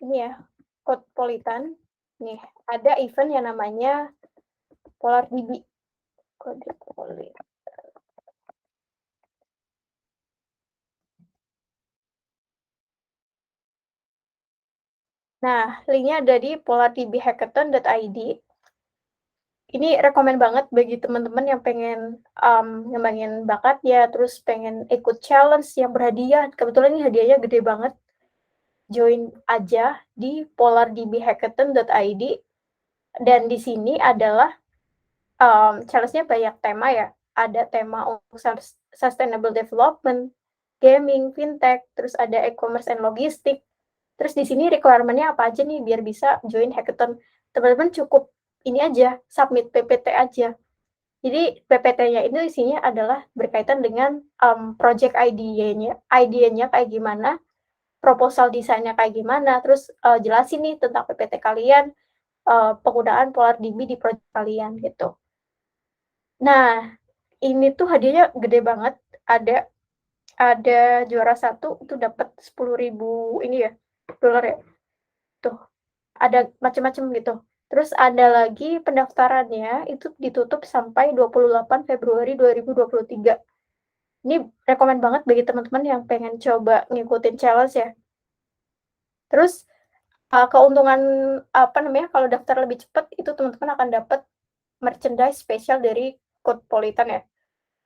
Ini ya, Codpolitan. Nih, ada event yang namanya PolarDB. Codpolitan. Nah, linknya ada di polardbhackathon.id. Ini rekomen banget bagi teman-teman yang pengen ngembangin bakat ya, terus pengen ikut challenge yang berhadiah. Kebetulan ini hadiahnya gede banget. Join aja di polardbhackathon.id. Dan di sini adalah challenge-nya banyak tema ya. Ada tema untuk sustainable development, gaming, fintech, terus ada e-commerce and logistik. Terus di sini requirement-nya apa aja nih biar bisa join hackathon. Teman-teman cukup ini aja, submit PPT aja. Jadi PPT-nya itu isinya adalah berkaitan dengan project idenya kayak gimana, proposal desainnya kayak gimana, terus jelasin nih tentang PPT kalian, penggunaan PolarDB di project kalian gitu. Nah, Ini tuh hadiahnya gede banget, ada juara 1 itu dapat 10.000 ini ya, dolar ya, tuh, ada macam-macam gitu. Terus ada lagi pendaftarannya itu ditutup sampai 28 Februari 2023. Ini rekomen banget bagi teman-teman yang pengen coba ngikutin challenge ya. Terus, keuntungan, apa namanya, kalau daftar lebih cepat itu teman-teman akan dapat merchandise spesial dari Codpolitan ya,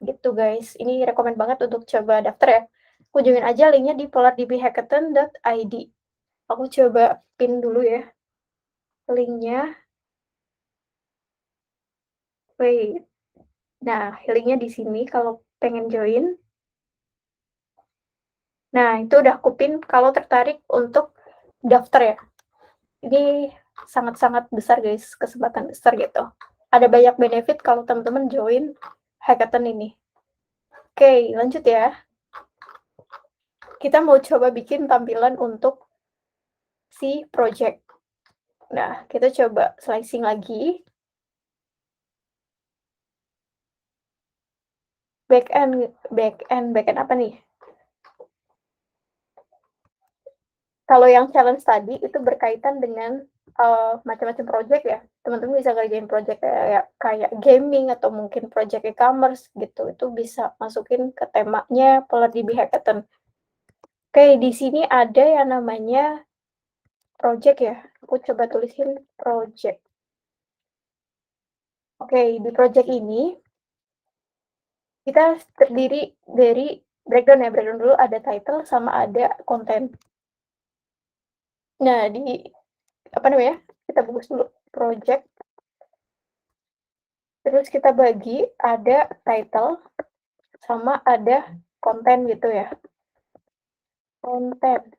gitu guys. Ini rekomen banget untuk coba daftar ya. Kunjungin aja linknya di polardbhackathon.id. Aku coba pin dulu ya linknya. Wait. Nah, linknya di sini kalau pengen join. Nah, itu udah aku pin kalau tertarik untuk daftar ya. Ini sangat-sangat besar guys, kesempatan besar gitu. Ada banyak benefit kalau teman-teman join hackathon ini. Oke, lanjut ya. Kita mau coba bikin tampilan untuk si project. Nah, kita coba slicing lagi. Backend apa nih? Kalau yang challenge tadi itu berkaitan dengan macam-macam project ya. Teman-teman bisa ngerjain project kayak gaming atau mungkin project e-commerce gitu. Itu bisa masukin ke temanya PolarDB Hackathon. Oke, di sini ada yang namanya project ya. Aku coba tulisin project. Oke, di project ini kita terdiri dari breakdown ya. Breakdown dulu ada title sama ada konten. Nah, di apa namanya? Kita bungkus dulu project. Terus kita bagi ada title sama ada konten gitu ya. Konten.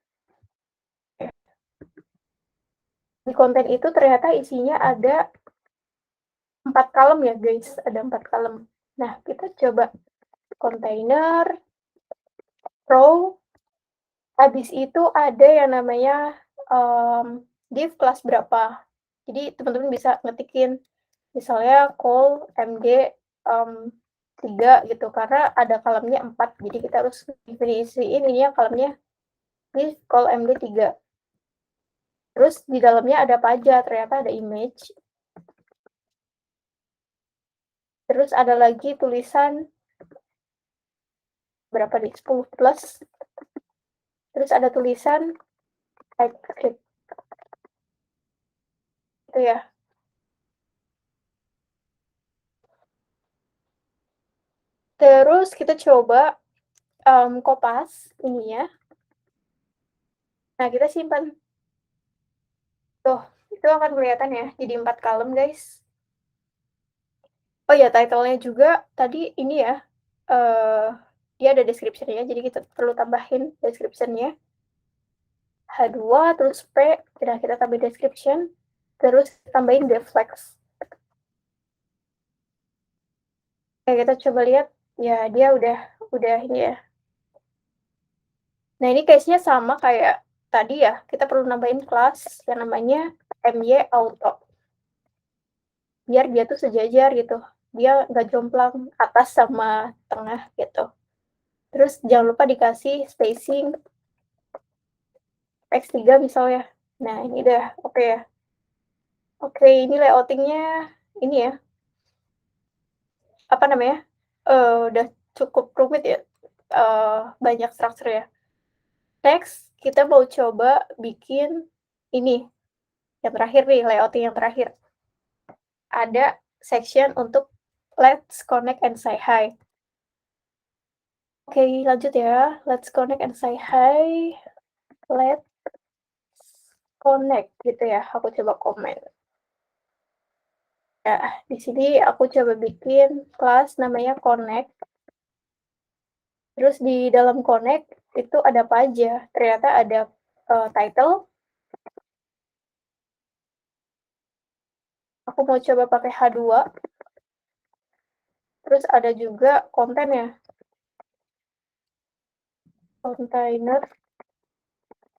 Di konten itu ternyata isinya ada 4 kolom ya guys, ada 4 kolom. Nah, kita coba container, row, habis itu ada yang namanya div kelas berapa. Jadi teman-teman bisa ngetikin misalnya call md 3 gitu karena ada kolomnya 4. Jadi kita harus definisiin ini ya kolomnya div call md 3. Terus di dalamnya ada apa aja? Ternyata ada image. Terus ada lagi tulisan berapa nih? 10 plus. Terus ada tulisan TypeScript. Itu ya. Terus kita coba kopas ininya. Nah, kita simpan. Tuh, itu akan kelihatan ya. Jadi 4 kolom, guys. Oh ya, title-nya juga tadi ini ya. Dia ada description-nya, jadi kita perlu tambahin description-nya. H2, terus P, kita tambah description, terus tambahin the flex. Oke, kita coba lihat. Ya, dia udah ini ya. Nah, ini case-nya sama kayak tadi ya. Kita perlu nambahin kelas yang namanya MY Auto. Biar dia tuh sejajar gitu. Dia nggak jomplang atas sama tengah gitu. Terus jangan lupa dikasih spacing X3 misalnya. Nah, ini udah oke ya. Oke, ini layouting-nya ini ya. Apa namanya? Udah cukup rumit ya. Banyak struktur ya. Next, kita mau coba bikin ini. Yang terakhir nih, layouting yang terakhir. Ada section untuk let's connect and say hi. Oke, lanjut ya. Let's connect and say hi. Let's connect gitu ya. Aku coba komen. Nah, di sini aku coba bikin kelas namanya connect. Terus di dalam connect itu ada apa aja? Ternyata ada title. Aku mau coba pakai H2. Terus ada juga konten ya. Container,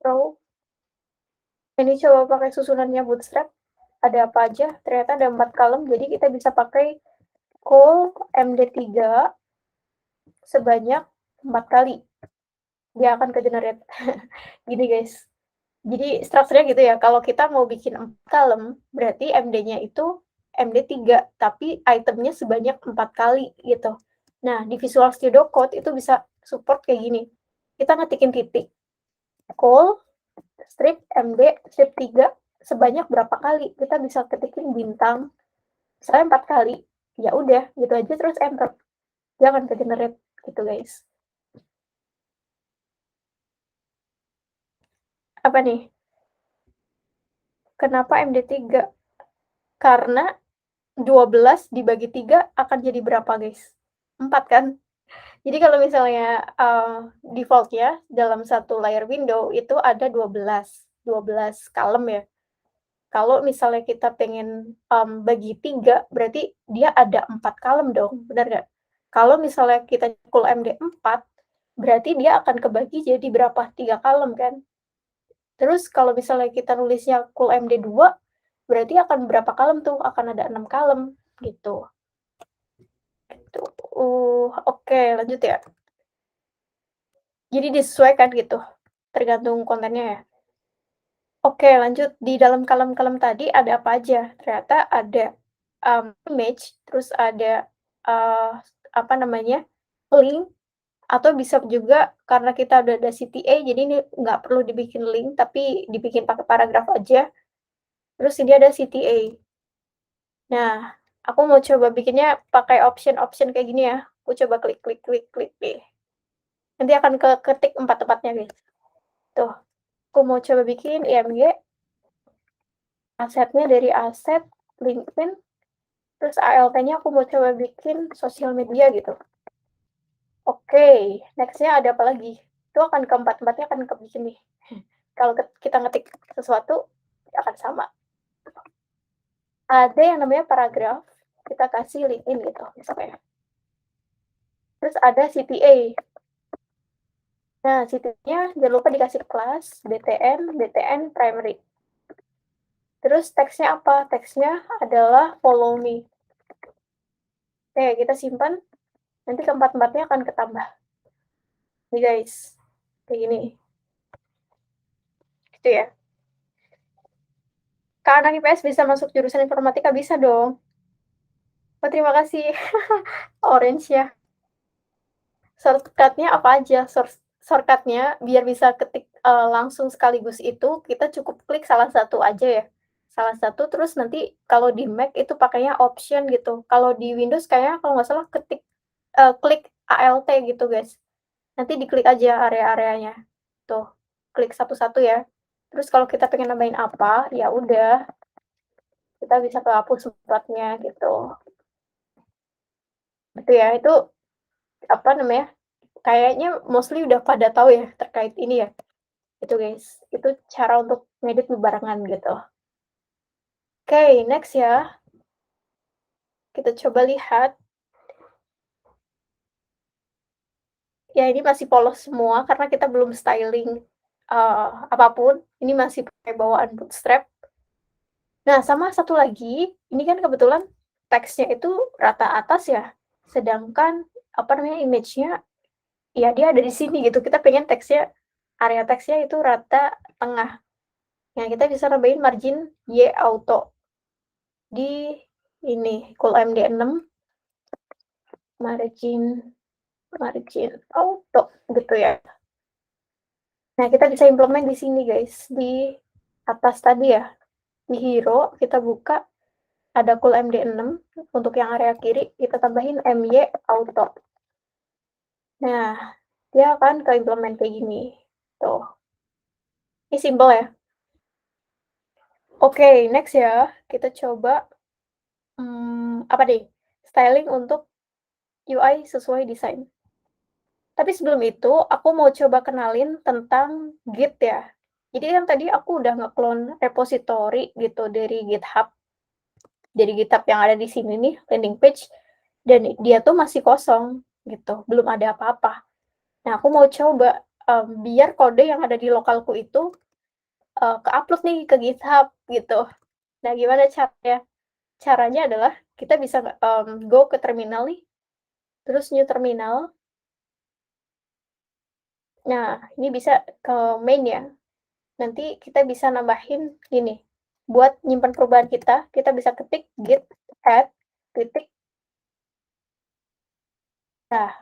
row. Ini coba pakai susunannya Bootstrap. Ada apa aja? Ternyata ada 4 kolom, jadi kita bisa pakai call MD3 sebanyak 4 kali, dia akan ke-generate. Gini guys, jadi strukturnya gitu ya, kalau kita mau bikin 4 column, berarti MD-nya itu MD3, tapi itemnya sebanyak 4 kali gitu. Nah, di Visual Studio Code itu bisa support kayak gini. Kita ngetikin titik, call, strip, MD, strip 3, sebanyak berapa kali. Kita bisa ketikin bintang, misalnya 4 kali. Ya udah, gitu aja terus enter. Dia akan ke-generate gitu guys. Apa nih? Kenapa MD3? Karena 12 dibagi 3 akan jadi berapa guys? 4 kan? Jadi kalau misalnya, default-nya dalam satu layar window itu ada 12 column ya. Kalau misalnya kita pengen, bagi 3 berarti dia ada 4 column dong, benar nggak? Kalau misalnya kita full MD4, berarti dia akan kebagi jadi berapa? 3 column kan? Terus kalau misalnya kita nulisnya full MD2, berarti akan berapa column tuh? Akan ada 6 column, gitu. Gitu. Oke, lanjut ya. Jadi disesuaikan gitu, tergantung kontennya ya. Oke, lanjut. Di dalam column-column tadi ada apa aja? Ternyata ada, image, terus ada, eee, apa namanya, link, atau bisa juga karena kita udah ada CTA, jadi ini nggak perlu dibikin link, tapi dibikin pakai paragraf aja, terus ini ada CTA. Nah, aku mau coba bikinnya pakai option-option kayak gini ya, aku coba klik klik klik klik deh. Nanti akan ketik 4 tempatnya, guys. Tuh, aku mau coba bikin IMG, asetnya dari aset LinkedIn, terus ALT-nya aku mau coba bikin sosial media gitu. Oke, next-nya ada apa lagi? Itu akan keempat-empatnya akan kebikin nih. Kalau kita ngetik sesuatu, akan sama. Ada yang namanya paragraf, kita kasih LinkedIn gitu, misalnya. Terus ada CTA. Nah, CTA-nya jangan lupa dikasih kelas, BTN primary. Terus teksnya apa? Teksnya adalah follow me. Oke, kita simpan. Nanti keempat-empatnya akan ketambah. Nih guys, kayak gini. Gitu ya. Kak anak IPS bisa masuk jurusan informatika? Bisa dong. Oh, terima kasih. Orange ya. Shortcut-nya apa aja? Shortcut-nya biar bisa ketik langsung sekaligus itu, kita cukup klik salah satu aja ya. Salah satu, terus nanti kalau di Mac itu pakainya option gitu. Kalau di Windows kayaknya kalau nggak salah klik ALT gitu guys. Nanti diklik aja area-areanya. Tuh, klik satu-satu ya. Terus kalau kita pengen nambahin apa, ya udah, kita bisa ke hapus suratnya gitu. Itu ya, itu apa namanya? Kayaknya mostly udah pada tahu ya terkait ini ya. Itu guys, itu cara untuk ngedit bebarengan gitu. Oke, next ya. Kita coba lihat. Ya ini masih polos semua karena kita belum styling apapun. Ini masih pakai bawaan Bootstrap. Nah, sama satu lagi, ini kan kebetulan teksnya itu rata atas ya, sedangkan apa namanya, image-nya ya dia ada di sini gitu. Kita pengen area teksnya itu rata tengah. Nah, kita bisa nambahin margin Y auto di ini CoolMD6 margin margin auto gitu ya. Nah, kita bisa implement di sini guys, di atas tadi ya. Di hero kita buka ada CoolMD6 untuk yang area kiri, kita tambahin MY auto. Nah, dia akan ke implement kayak gini. Tuh. Ini simple ya. Oke, next ya. Kita coba apa deh? Styling untuk UI sesuai desain. Tapi sebelum itu, aku mau coba kenalin tentang Git ya. Jadi yang tadi aku udah nge-clone repository gitu dari GitHub. Dari GitHub yang ada di sini nih, landing page. Dan dia tuh masih kosong gitu, belum ada apa-apa. Nah, aku mau coba biar kode yang ada di lokalku itu ke-upload nih ke GitHub gitu. Nah, gimana caranya? caranya adalah kita bisa, go ke terminal nih, terus new terminal. Nah, ini bisa ke main ya. Nanti kita bisa nambahin gini, buat nyimpen perubahan kita bisa ketik git add titik, nah,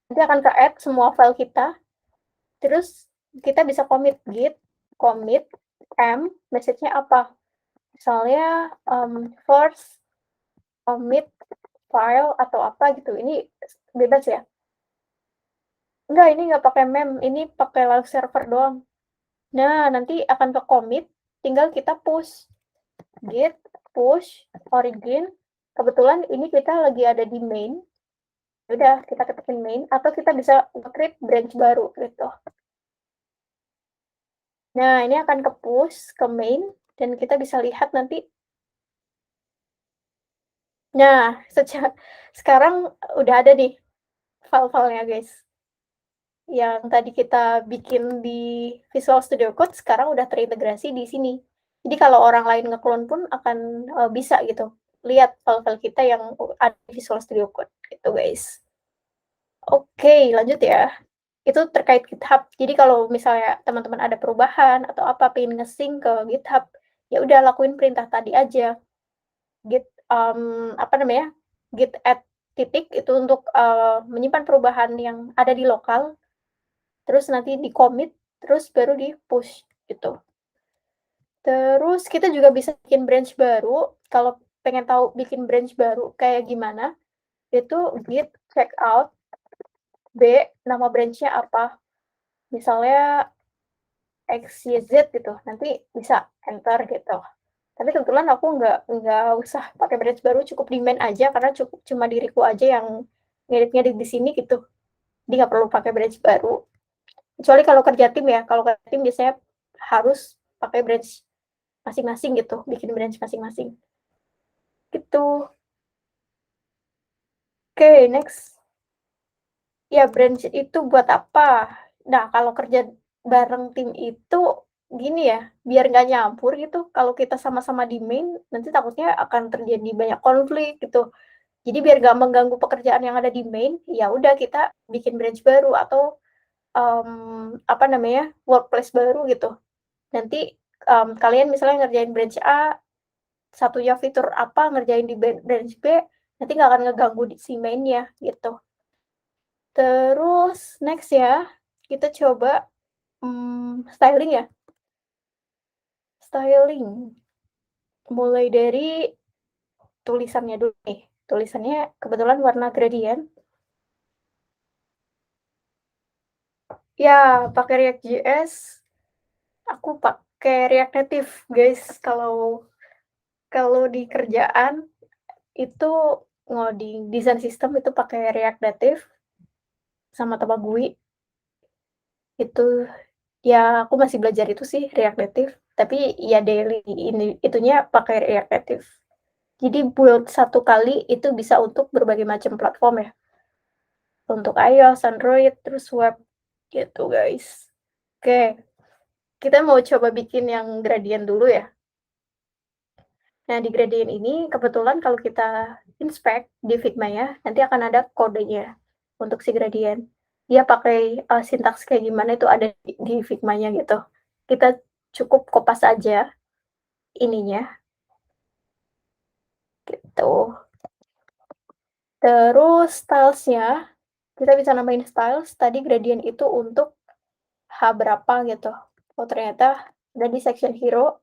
nanti akan ke-add semua file kita, terus kita bisa commit message-nya apa. Misalnya, first commit file atau apa gitu, ini bebas ya. Enggak, ini nggak pakai mem, ini pakai live server doang. Nah, nanti akan ke commit, tinggal kita push. Git push origin, kebetulan ini kita lagi ada di main, udah kita ketikin main, atau kita bisa create branch baru gitu. Nah, ini akan ke push ke main, dan kita bisa lihat nanti. Nah, sekarang udah ada nih file-filenya guys. Yang tadi kita bikin di Visual Studio Code sekarang udah terintegrasi di sini. Jadi kalau orang lain ngeklon pun akan bisa gitu. Lihat file-file kita yang ada di Visual Studio Code gitu guys. Oke, lanjut ya. Itu terkait GitHub. Jadi kalau misalnya teman-teman ada perubahan atau apa pengen nge-sync ke GitHub, ya udah lakuin perintah tadi aja. Git apa namanya? Git add titik itu untuk menyimpan perubahan yang ada di lokal, terus nanti di-commit, terus baru di-push gitu. Terus kita juga bisa bikin branch baru. Kalau pengen tahu bikin branch baru kayak gimana, itu git checkout B, nama branch-nya apa. Misalnya XYZ gitu, nanti bisa enter gitu. Tapi kebetulan aku nggak usah pakai branch baru, cukup di main aja karena cukup cuma diriku aja yang ngedit-ngedit di sini gitu. Jadi nggak perlu pakai branch baru. Kecuali kalau kerja tim ya, kalau kerja tim biasanya harus pakai branch masing-masing gitu, bikin branch masing-masing. Gitu. Oke, next. Ya, branch itu buat apa? Nah, kalau kerja bareng tim itu gini ya, biar nggak nyampur gitu, kalau kita sama-sama di main, nanti takutnya akan terjadi banyak konflik gitu. Jadi biar nggak mengganggu pekerjaan yang ada di main, ya udah kita bikin branch baru atau apa namanya, workplace baru gitu. Nanti kalian misalnya ngerjain branch A, satunya fitur apa ngerjain di branch B, nanti nggak akan ngeganggu di si mainnya gitu. Terus next ya, kita coba styling ya. Styling. Mulai dari tulisannya dulu nih. Tulisannya kebetulan warna gradient. Ya, pakai React.js. Aku pakai React Native, guys. Kalau kalau di kerjaan itu ngoding desain sistem itu pakai React Native sama Tabagui. Itu ya aku masih belajar itu sih React Native, tapi ya daily ini itunya pakai React Native. Jadi build satu kali itu bisa untuk berbagai macam platform ya. Untuk iOS, Android, terus web gitu guys. Oke, kita mau coba bikin yang gradient dulu ya. Nah, di gradient ini kebetulan kalau kita inspect di Figma-nya, nanti akan ada kodenya untuk si gradient. Dia pakai sintaks kayak gimana itu ada di Figma-nya gitu. Kita cukup kopas aja ininya gitu. Terus styles-nya, kita bisa nambahin styles. Tadi gradient itu untuk H berapa gitu. Oh, ternyata ada di section hero.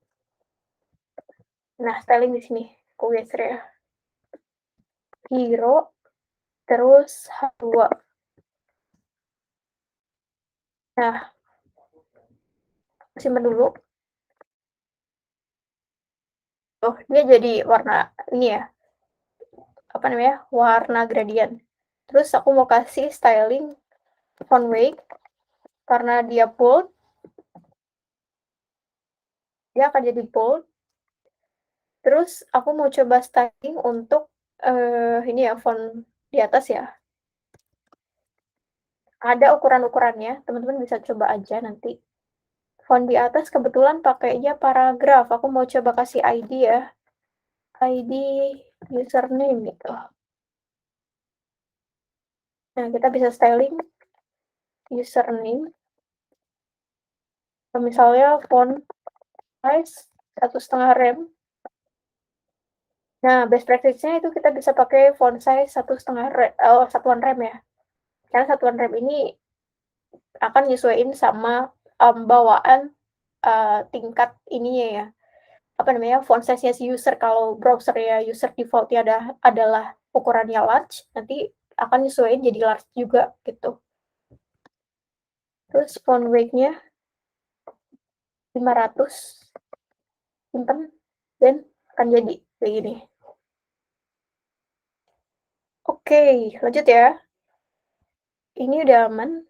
Nah, styling di sini. Aku geser ya. Hero, terus H2. Nah, simpan dulu. Oh, dia jadi warna ini ya, apa namanya, warna gradient. Terus aku mau kasih styling font weight, karena dia bold, dia akan jadi bold. Terus aku mau coba styling untuk ini ya, font di atas ya. Ada ukuran-ukurannya, teman-teman bisa coba aja nanti. Font di atas kebetulan pakainya paragraf, aku mau coba kasih ID ya. ID username gitu. Nah, kita bisa styling username. Misalnya font size 1,5 rem. Nah, best practice-nya itu kita bisa pakai font size 1,5 satuan rem ya. Karena satuan rem ini akan nyesuaiin sama bawaan tingkat ininya ya. Apa namanya, font size-nya si user. Kalau browser ya user default-nya adalah ukurannya large, nanti akan nyesuaiin jadi large juga gitu. Terus font weight-nya 500, simpen, dan akan jadi kayak gini. Oke, lanjut ya. Ini udah aman,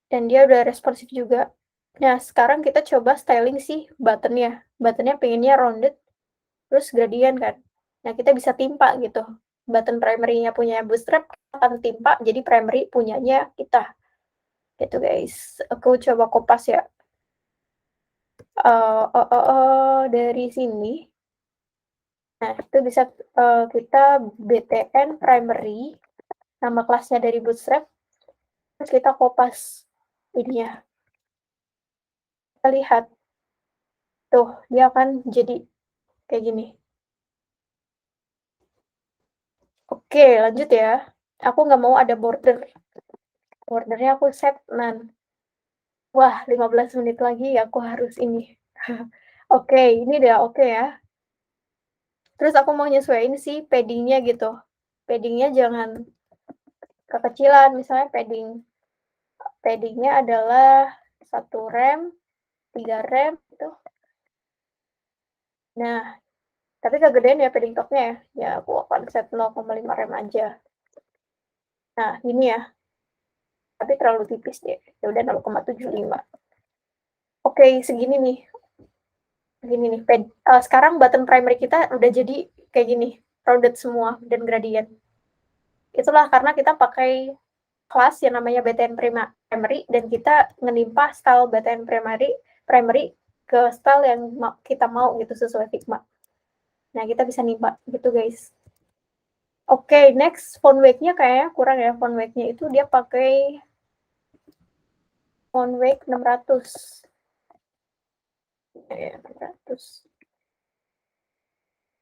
dan dia udah responsif juga. Nah, sekarang kita coba styling sih buttonnya. Buttonnya pengennya rounded, terus gradient kan. Nah, kita bisa timpa gitu. Button primary-nya punya Bootstrap akan timpa, jadi primary punyanya kita. Gitu guys. Aku coba kopas ya. Dari sini. Nah, itu bisa kita btn primary, nama kelasnya dari Bootstrap, terus kita kopas ininya. Kita lihat. Tuh, dia akan jadi kayak gini. Oke, lanjut ya. Aku nggak mau ada border. Bordernya aku set none. Wah, 15 menit lagi aku harus ini. Oke, ini udah oke ya. Terus aku mau nyesuaiin si paddingnya gitu. Paddingnya jangan kekecilan, misalnya paddingnya adalah 1 rem, 3 rem gitu. Nah, tapi kegedean ya padding topnya ya. Ya aku akan set 0,5 rem aja. Nah, ini ya. Tapi terlalu tipis deh. Ya udah 0,75. Oke, segini nih. Segini nih. Sekarang button primary kita udah jadi kayak gini, rounded semua dan gradient. Itulah karena kita pakai kelas yang namanya btn primary dan kita menimpa style btn primary ke style yang kita mau gitu sesuai Figma. Nah, kita bisa nimpa gitu guys. Oke, next font weight-nya kayaknya kurang ya. Font weight-nya itu dia pakai font weight 600. Ya, 600.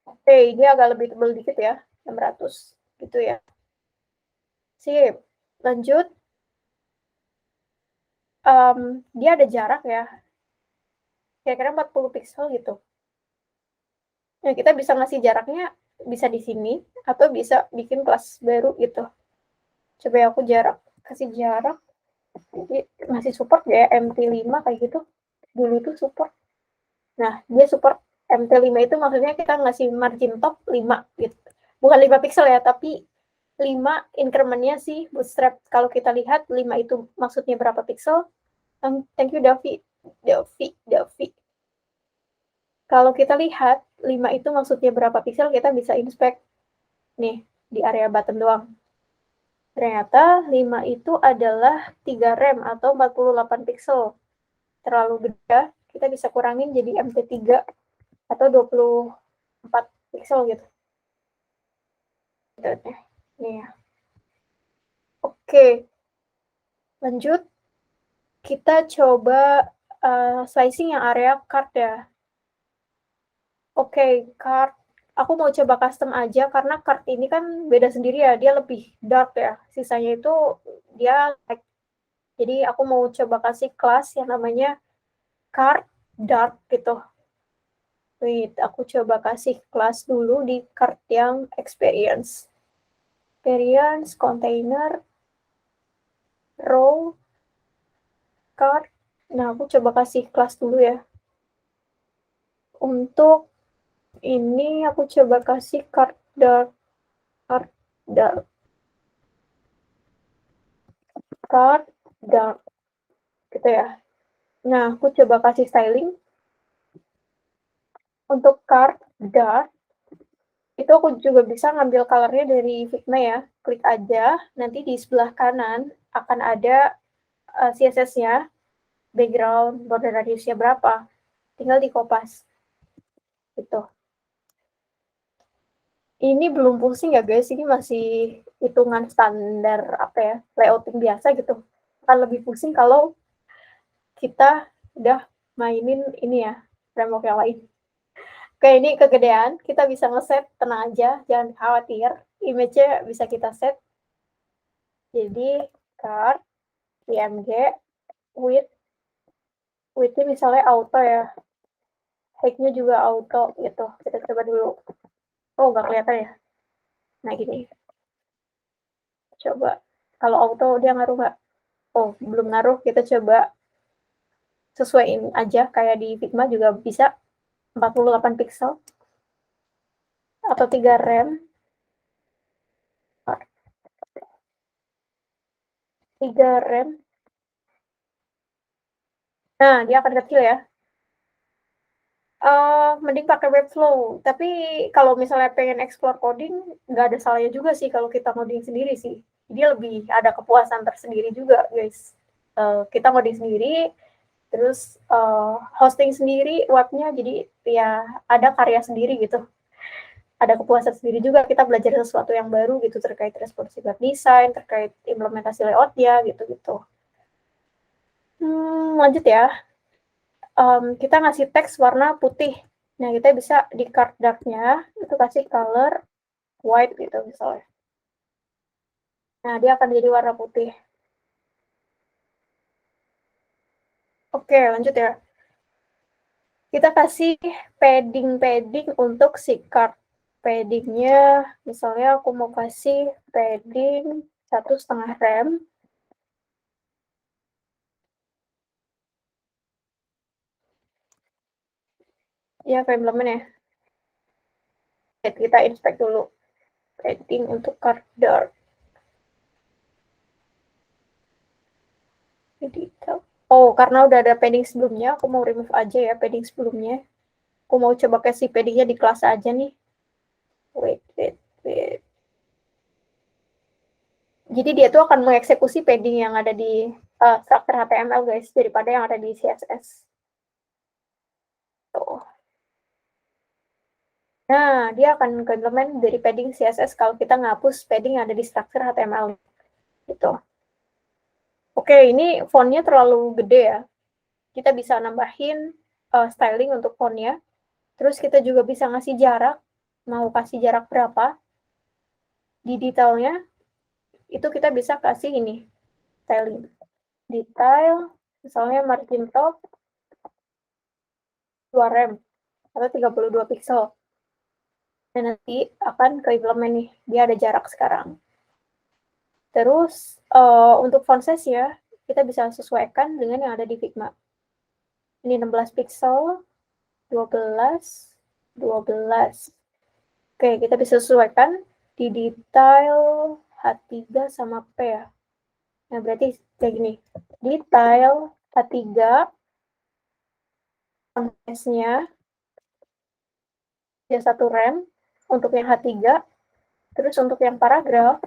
Oke, ini agak lebih tebal dikit ya. 600 gitu ya. Sip. Lanjut. Dia ada jarak ya. Kira-kira 40 pixel gitu. Nah, kita bisa ngasih jaraknya bisa di sini atau bisa bikin kelas baru gitu. Coba ya aku kasih jarak. Jadi masih support ya MT5 kayak gitu. Dulu tuh support. Nah, dia support MT5 itu maksudnya kita ngasih margin top 5 gitu. Bukan 5 pixel ya, tapi 5 increment-nya sih Bootstrap. Kalau kita lihat 5 itu maksudnya berapa pixel? Thank you Davi. Kalau kita lihat 5 itu maksudnya berapa pixel, kita bisa inspect nih di area button doang. Ternyata 5 itu adalah 3 rem atau 48 pixel. Terlalu gede, kita bisa kurangin jadi MT3 atau 24 pixel gitu. Nih ya. Oke, lanjut. Kita coba slicing yang area card ya. Oke, card. Aku mau coba custom aja karena card ini kan beda sendiri ya. Dia lebih dark ya. Sisanya itu dia light. Jadi aku mau coba kasih kelas yang namanya card dark gitu. Wait, aku coba kasih kelas dulu di card yang experience. Experience, container, row, card. Nah, aku coba kasih kelas dulu ya. Untuk ini aku coba kasih card dark, card dark, gitu ya. Nah, aku coba kasih styling. Untuk card dark, itu aku juga bisa ngambil colornya dari Figma ya. Klik aja, nanti di sebelah kanan akan ada CSS-nya, background, border radiusnya berapa. Tinggal di kopas. Gitu. Ini belum pusing ya guys, ini masih hitungan standar apa ya, layouting biasa gitu. Akan lebih pusing kalau kita udah mainin ini ya, framework yang lain. Oke, ini kegedean, kita bisa ngeset, tenang aja, jangan khawatir. Image-nya bisa kita set. Jadi, card, img, width-nya misalnya auto ya. Height-nya juga auto gitu. Kita coba dulu. Oh, nggak kelihatan ya. Nah, gini. Coba. Kalau auto dia ngaruh nggak? Oh, belum ngaruh. Kita coba sesuaiin aja. Kayak di Figma juga bisa 48 pixel. Atau 3 rem. 3 rem. Nah, dia akan kecil ya. Mending pakai Webflow. Tapi kalau misalnya pengen explore coding, nggak ada salahnya juga sih kalau kita ngoding sendiri sih. Dia lebih ada kepuasan tersendiri juga, guys. Kita ngoding sendiri, terus hosting sendiri webnya, jadi ya ada karya sendiri gitu. Ada kepuasan sendiri juga, kita belajar sesuatu yang baru gitu terkait responsive web design, terkait implementasi layout-nya gitu-gitu. Lanjut ya. Kita ngasih teks warna putih. Nah, kita bisa di card dark-nya itu kasih color white gitu misalnya. Nah, dia akan jadi warna putih. Oke, lanjut ya. Kita kasih padding untuk si card. Paddingnya, misalnya aku mau kasih padding 1,5 rem. Ya, frame element ya. Kita inspect dulu. Padding untuk card dark. Oh, karena udah ada padding sebelumnya, aku mau remove aja ya padding sebelumnya. Aku mau coba kasih paddingnya di kelas aja nih. Wait. Jadi dia tuh akan mengeksekusi padding yang ada di struktur HTML guys, daripada yang ada di CSS. Tuh. Nah, dia akan implement dari padding CSS kalau kita ngapus padding yang ada di struktur HTML. Gitu. Oke, ini fontnya terlalu gede ya. Kita bisa nambahin styling untuk fontnya. Terus kita juga bisa ngasih jarak. Mau kasih jarak berapa. Di detailnya, itu kita bisa kasih ini. Styling. Detail, misalnya margin top, 2 rem, atau 32 pixel. Dan nanti akan ke implement nih, dia ada jarak sekarang. Terus untuk font size ya, kita bisa sesuaikan dengan yang ada di Figma. Ini 16 pixel, 12, 12. Oke, kita bisa sesuaikan di detail H3 sama P ya. Nah, berarti kayak gini. Detail H3, font size-nya, dia 1 rem untuk yang H3. Terus untuk yang paragraf,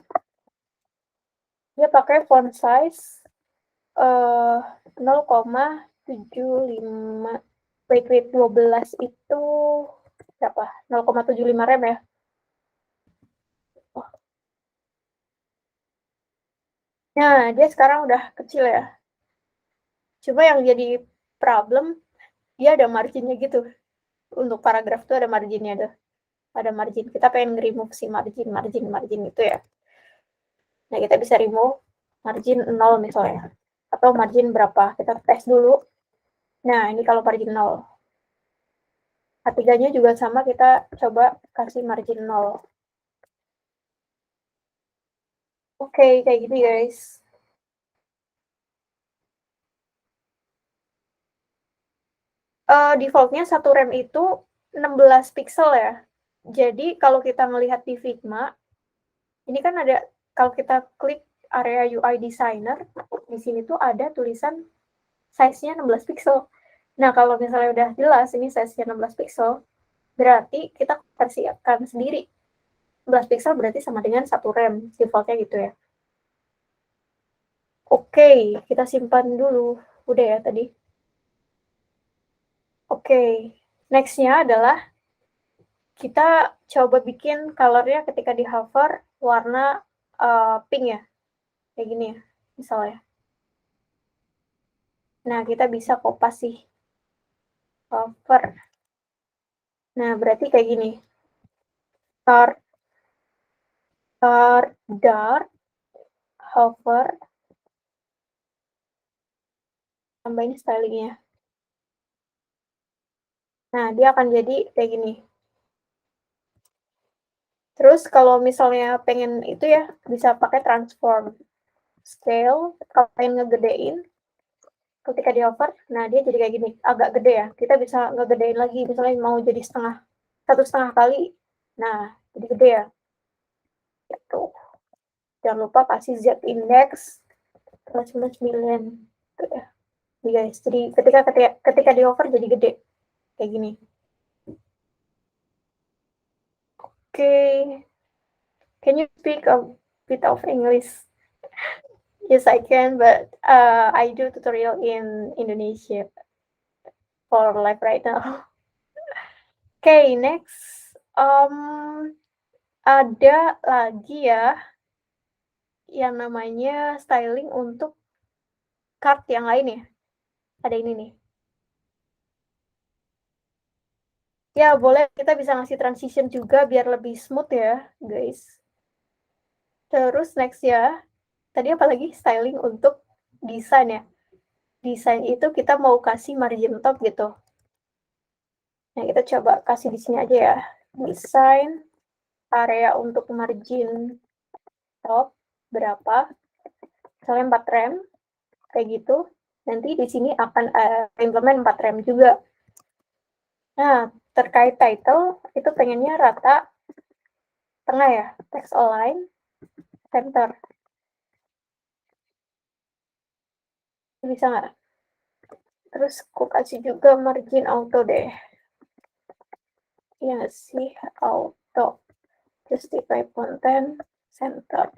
dia pakai font size 0,75. Wait, 12 itu berapa? 0,75 rem ya? Oh. Nah, dia sekarang udah kecil ya. Cuma yang jadi problem, dia ada marginnya gitu. Untuk paragraf tuh ada marginnya tuh. Ada margin. Kita pengen remove si margin itu ya. Nah, kita bisa remove margin 0 misalnya. Atau margin berapa? Kita tes dulu. Nah, ini kalau margin 0. H3-nya juga sama, kita coba kasih margin 0. Oke, kayak gini guys. Defaultnya 1 rem itu 16 pixel ya. Jadi kalau kita melihat di Figma, ini kan ada, kalau kita klik area UI designer, di sini tuh ada tulisan size-nya 16 pixel. Nah, kalau misalnya udah jelas ini size-nya 16 pixel, berarti kita persiapkan sendiri. 16 pixel berarti sama dengan 1 rem, defaultnya gitu ya. Oke, kita simpan dulu. Udah ya tadi. Oke, next-nya adalah kita coba bikin color-nya ketika di hover warna pink ya, kayak gini ya, misalnya. Nah, kita bisa kopas sih hover. Nah, berarti kayak gini. Start, dark, hover, tambahin stylingnya. Nah, dia akan jadi kayak gini. Terus kalau misalnya pengen itu ya, bisa pakai transform. Scale, kalau pengen ngegedein, ketika di hover, nah dia jadi kayak gini, agak gede ya. Kita bisa ngegedein lagi, misalnya mau jadi 1,5 kali. Nah, jadi gede ya. Gitu. Jangan lupa kasih Z index plus 9. Gitu ya. Jadi guys, jadi ketika di hover jadi gede. Kayak gini. Okay. Can you speak a bit of English? Yes, I can, but I do tutorial in Indonesia for live right now. Okay, next. Ada lagi ya yang namanya styling untuk card yang lain ya. Ada ini nih. Ya, boleh kita bisa ngasih transition juga biar lebih smooth ya, guys. Terus next ya. Tadi apa lagi? Styling untuk desain ya. Desain itu kita mau kasih margin top gitu. Nah, kita coba kasih di sini aja ya. Desain area untuk margin top berapa? Misalnya 4 rem kayak gitu. Nanti di sini akan implement 4 rem juga. Nah, terkait title itu pengennya rata tengah ya. Text align center. Bisa nggak? Terus aku kasih juga margin auto deh. Ya sih, auto. Justify content center.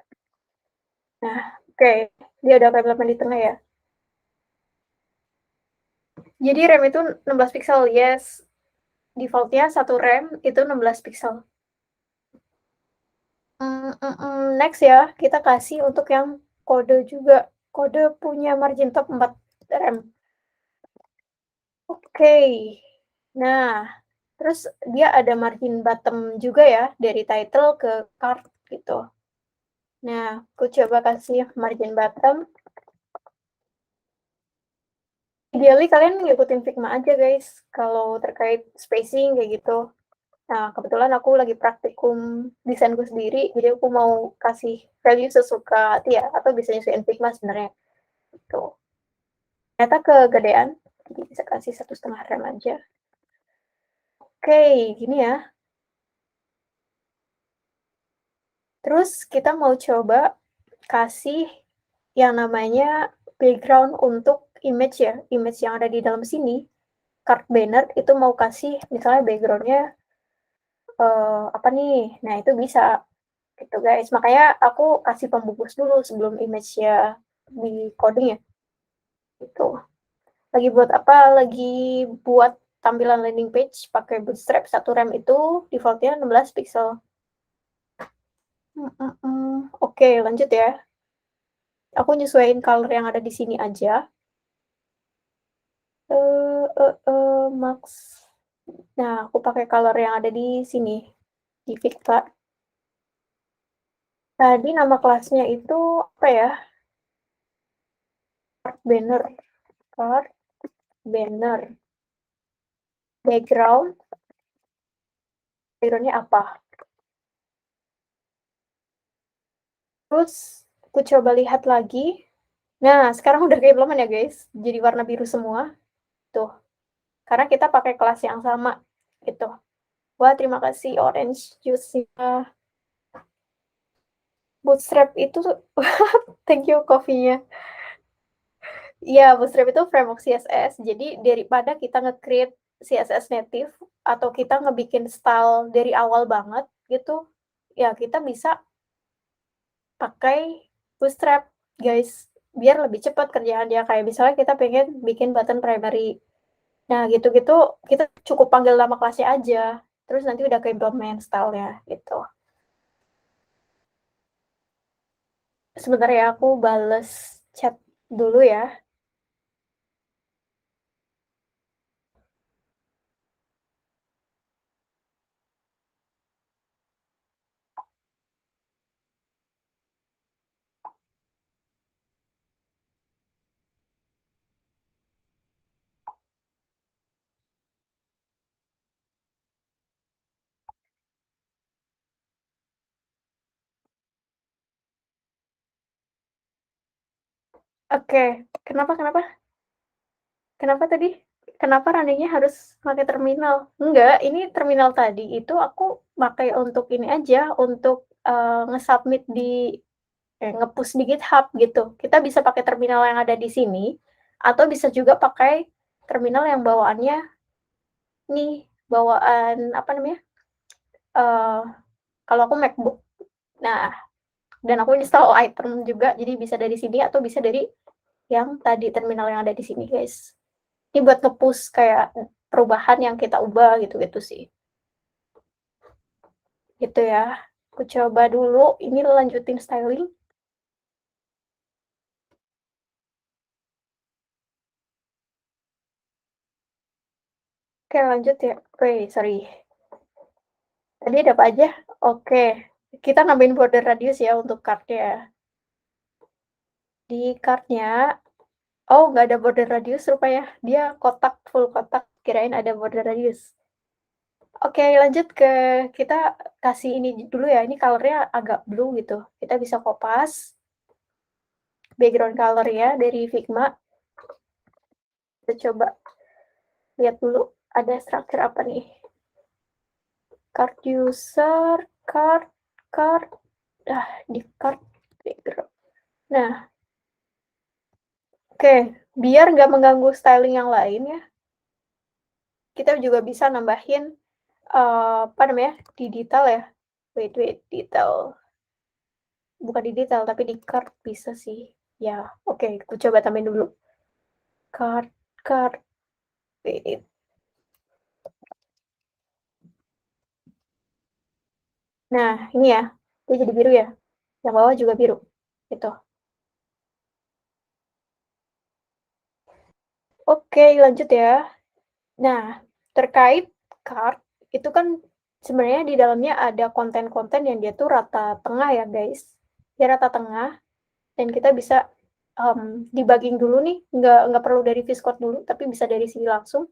Nah, oke. Dia ada development di tengah ya. Jadi RAM itu 16 pixel, yes. Defaultnya 1 RAM itu 16 pixel. Next ya, kita kasih untuk yang kode juga. Kode punya margin top 4 RAM. Oke. Nah, terus dia ada margin bottom juga ya, dari title ke card gitu. Nah, aku coba kasih margin bottom. Ideally kalian ngikutin Figma aja guys, kalau terkait spacing kayak gitu. Nah, kebetulan aku lagi praktikum desainku sendiri, jadi aku mau kasih value sesuka hati ya, atau bisa nyesuaiin Figma sebenarnya. Tuh. Ternyata kegedean, jadi bisa kasih 1,5 rem aja. Oke, gini ya. Terus kita mau coba kasih yang namanya background untuk image ya, image yang ada di dalam sini. Card banner itu mau kasih misalnya backgroundnya apa nih? Nah, itu bisa gitu guys. Makanya aku kasih pembungkus dulu sebelum image-nya di coding ya. Itu. Lagi buat apa? Lagi buat tampilan landing page pakai Bootstrap 1 rem itu defaultnya 16 pixel. Oke, lanjut ya. Aku nyesuaiin color yang ada di sini aja. Max. Nah, aku pakai color yang ada di sini di Figma. Tadi nama kelasnya itu apa ya? Card banner. Card banner. Background. Backgroundnya apa? Terus aku coba lihat lagi. Nah, sekarang udah kayak belum ya guys. Jadi warna biru semua. Tuh. Karena kita pakai kelas yang sama. Gitu. Wah, terima kasih Orange Juice-nya. Bootstrap itu, thank you coffee-nya. Iya, Bootstrap itu framework CSS. Jadi daripada kita nge-create CSS native atau kita ngebikin style dari awal banget gitu, ya kita bisa pakai Bootstrap, guys. Biar lebih cepat kerjaan dia. Kayak misalnya kita pengen bikin button primary. Nah, gitu-gitu kita cukup panggil nama kelasnya aja. terus nanti udah ke-implement style-nya, gitu. Sebentar ya, aku bales chat dulu ya. Oke, kenapa kenapa? Kenapa tadi? Kenapa running-nya harus pakai terminal? Enggak, ini terminal tadi itu aku pakai untuk ini aja, untuk, nge-submit di nge-push di GitHub gitu. Kita bisa pakai terminal yang ada di sini, atau bisa juga pakai terminal yang bawaannya nih, bawaan apa namanya, eee, kalau aku MacBook. Nah, dan aku install Lightroom juga, jadi bisa dari sini atau bisa dari yang tadi terminal yang ada di sini, guys. Ini buat nge-push kayak perubahan yang kita ubah gitu-gitu sih. Gitu ya. Aku coba dulu, ini lanjutin styling. Oke, lanjut ya. Oke, sorry. Tadi ada apa aja? Oke, kita nambahin border radius ya untuk card-nya. Di card-nya, oh nggak ada border radius rupanya. Dia kotak, full kotak. Kirain ada border radius. Oke, lanjut ke kita kasih ini dulu ya. Ini color-nya agak blue gitu. Kita bisa kopas background color ya dari Figma. Kita coba lihat dulu ada struktur apa nih. Card user, card, card, di card background. Nah, oke, biar nggak mengganggu styling yang lain ya, kita juga bisa nambahin, apa namanya, di detail ya. Wait wait, detail. Bukan di detail, tapi di card bisa sih. Ya, oke, aku coba tambahin dulu. Card, card, wait. Nah, ini ya, dia jadi biru ya. Yang bawah juga biru. Gitu. Oke, lanjut ya. Nah, terkait card, itu kan sebenarnya di dalamnya ada konten-konten yang dia tuh rata tengah ya, guys. Dia rata tengah, dan kita bisa debugging dulu nih, nggak perlu dari Viscode dulu, tapi bisa dari sini langsung.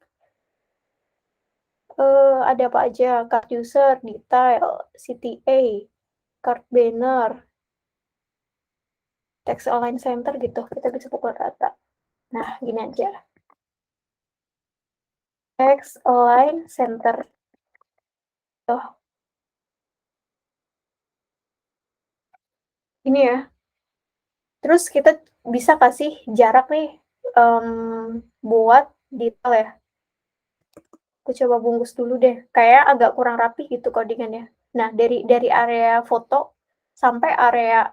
Ada apa aja? Card user, detail, CTA, card banner, text align center gitu. Kita bisa pukul rata. Nah, gini aja. Text align center. Tuh, ini ya. Terus kita bisa kasih jarak nih, buat detail ya. Aku coba bungkus dulu deh, kayak agak kurang rapi gitu codingannya. Nah, dari area foto sampai area,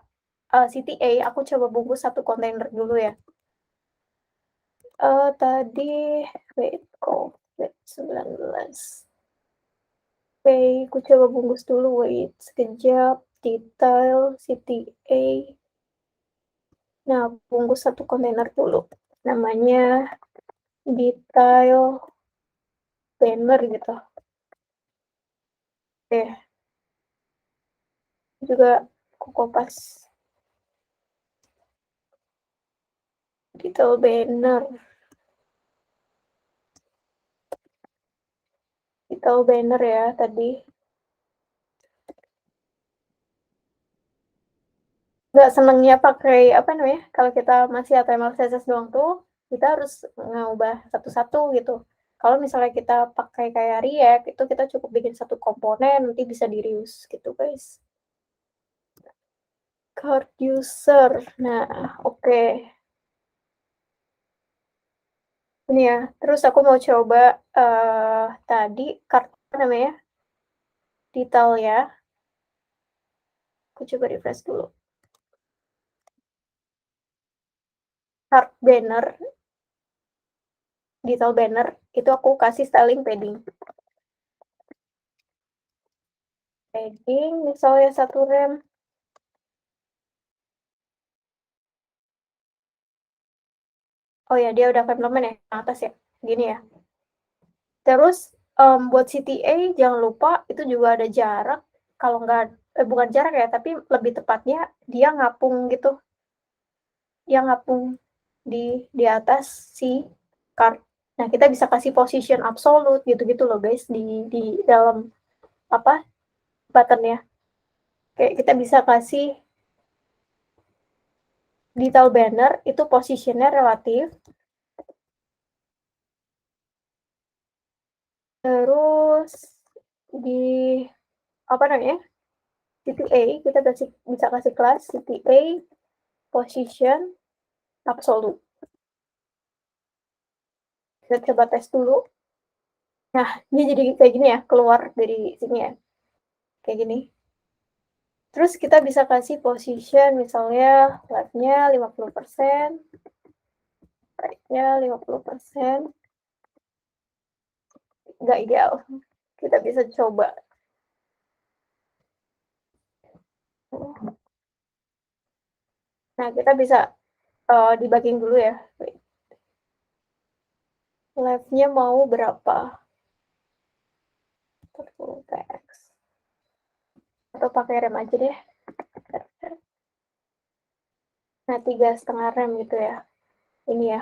CTA, aku coba bungkus satu kontainer dulu ya. Tadi wait, COVID-19. Oke, aku coba bungkus dulu, wait sekejap, detail, CTA. Nah, bungkus satu kontainer dulu, namanya detail banner gitu. Oke, juga aku kopas detail banner. Detail banner ya tadi. Nggak senengnya pakai apa namanya, kalau kita masih HTML CSS doang tuh, kita harus ngubah satu-satu gitu. Kalau misalnya kita pakai kayak React, itu kita cukup bikin satu komponen, nanti bisa di-reuse gitu, guys. Card user. Nah, oke. Ini ya, terus aku mau coba, tadi card apa namanya, detail ya. Aku coba refresh dulu. Card banner, detail banner, itu aku kasih styling padding. padding misalnya 1 rem. Oh ya, dia udah complement ya, yang atas ya? Gini ya. Terus, buat CTA jangan lupa itu juga ada jarak, kalau nggak bukan jarak ya, tapi lebih tepatnya dia ngapung gitu. Dia ngapung di atas si card. Nah, kita bisa kasih position absolute gitu-gitu loh guys di dalam apa buttonnya. Kayak kita bisa kasih detail banner itu positionnya relatif. Terus di apa namanya CTA kita bisa kasih kelas CTA position absolute. Kita coba tes dulu. Nah, ini jadi kayak gini ya, keluar dari sini ya, kayak gini. Terus kita bisa kasih position misalnya left-nya 50%, right-nya 50%. Nggak ideal. Kita bisa coba. Nah, kita bisa debugging dulu ya. Left-nya mau berapa? 40 px. Atau pakai rem aja deh. Nah, 3,5 rem gitu ya. Ini ya,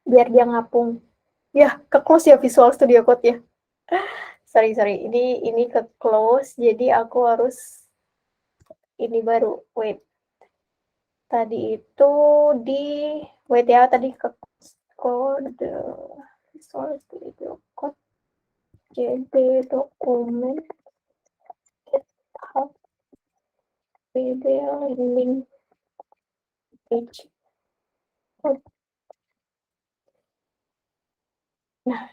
biar dia ngapung. Ya, ke close ya Visual Studio Code ya. Sorry. Ini ke close, jadi aku harus ini baru. Wait. Tadi itu di wait ya, tadi ke kode Visual Studio Code JD dokumen GitHub video link page. Nah,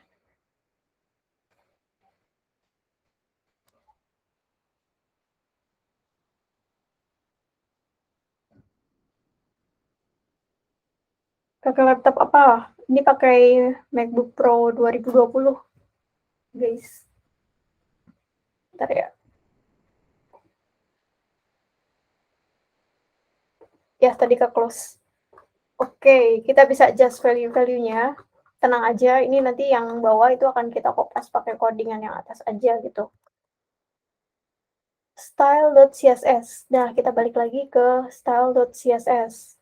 pakai laptop apa? Ini pakai MacBook Pro 2020, guys. Bentar ya. Ya, tadi ke close. Oke, kita bisa adjust value-nya. Tenang aja, ini nanti yang bawah itu akan kita kopas pakai codingan yang atas aja gitu. Style.css. Nah, kita balik lagi ke style.css.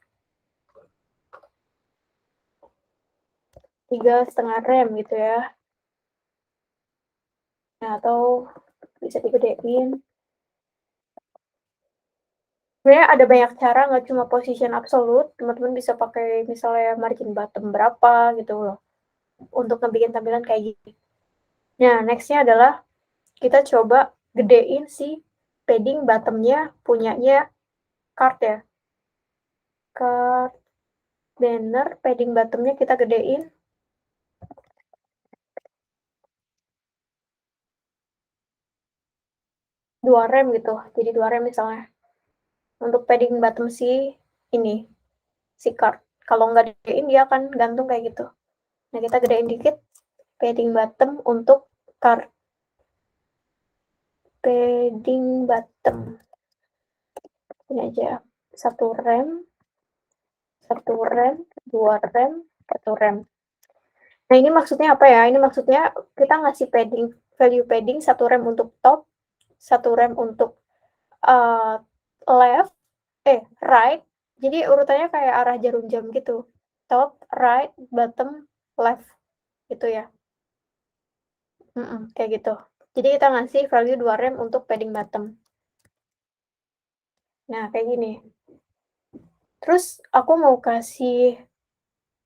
3,5 rem gitu ya. Nah, atau bisa digedein. Sebenarnya ada banyak cara, nggak cuma position absolute. Teman-teman bisa pakai misalnya margin bottom berapa gitu loh. Untuk ngebikin tampilan kayak gini. Nah, nextnya adalah kita coba gedein si padding bottomnya punyanya card ya. Card banner padding bottomnya kita gedein 2 rem gitu. Jadi 2 rem misalnya. Untuk padding bottom si ini, si card. Kalau nggak gedein dia akan gantung kayak gitu. Nah, kita gedein dikit padding bottom untuk card. Padding bottom. Ini aja. 1 rem, 1 rem, 2 rem, 1 rem. Nah, ini maksudnya apa ya? Ini maksudnya kita ngasih padding, value padding 1 rem untuk top, 1 rem untuk uh, left, right. Jadi urutannya kayak arah jarum jam gitu. Top, right, bottom, left. Gitu ya. Kayak gitu. Jadi kita ngasih value 2 rem untuk padding bottom. Nah, kayak gini. Terus aku mau kasih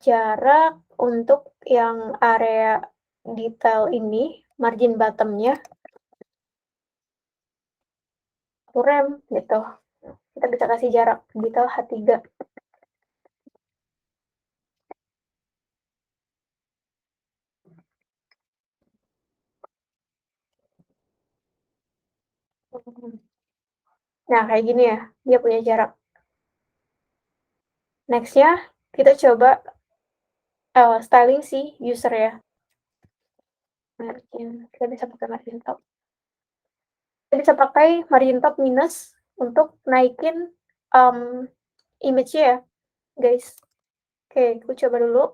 jarak untuk yang area detail ini, margin bottomnya 1 rem gitu. Kita bisa kasih jarak detail H3. Nah, kayak gini ya, dia punya jarak. Next-nya, kita coba styling si user ya. Margin, kita bisa pakai margin top. bisa pakai margin top minus untuk naikin, mmm, image-nya ya, guys. Oke, aku coba dulu.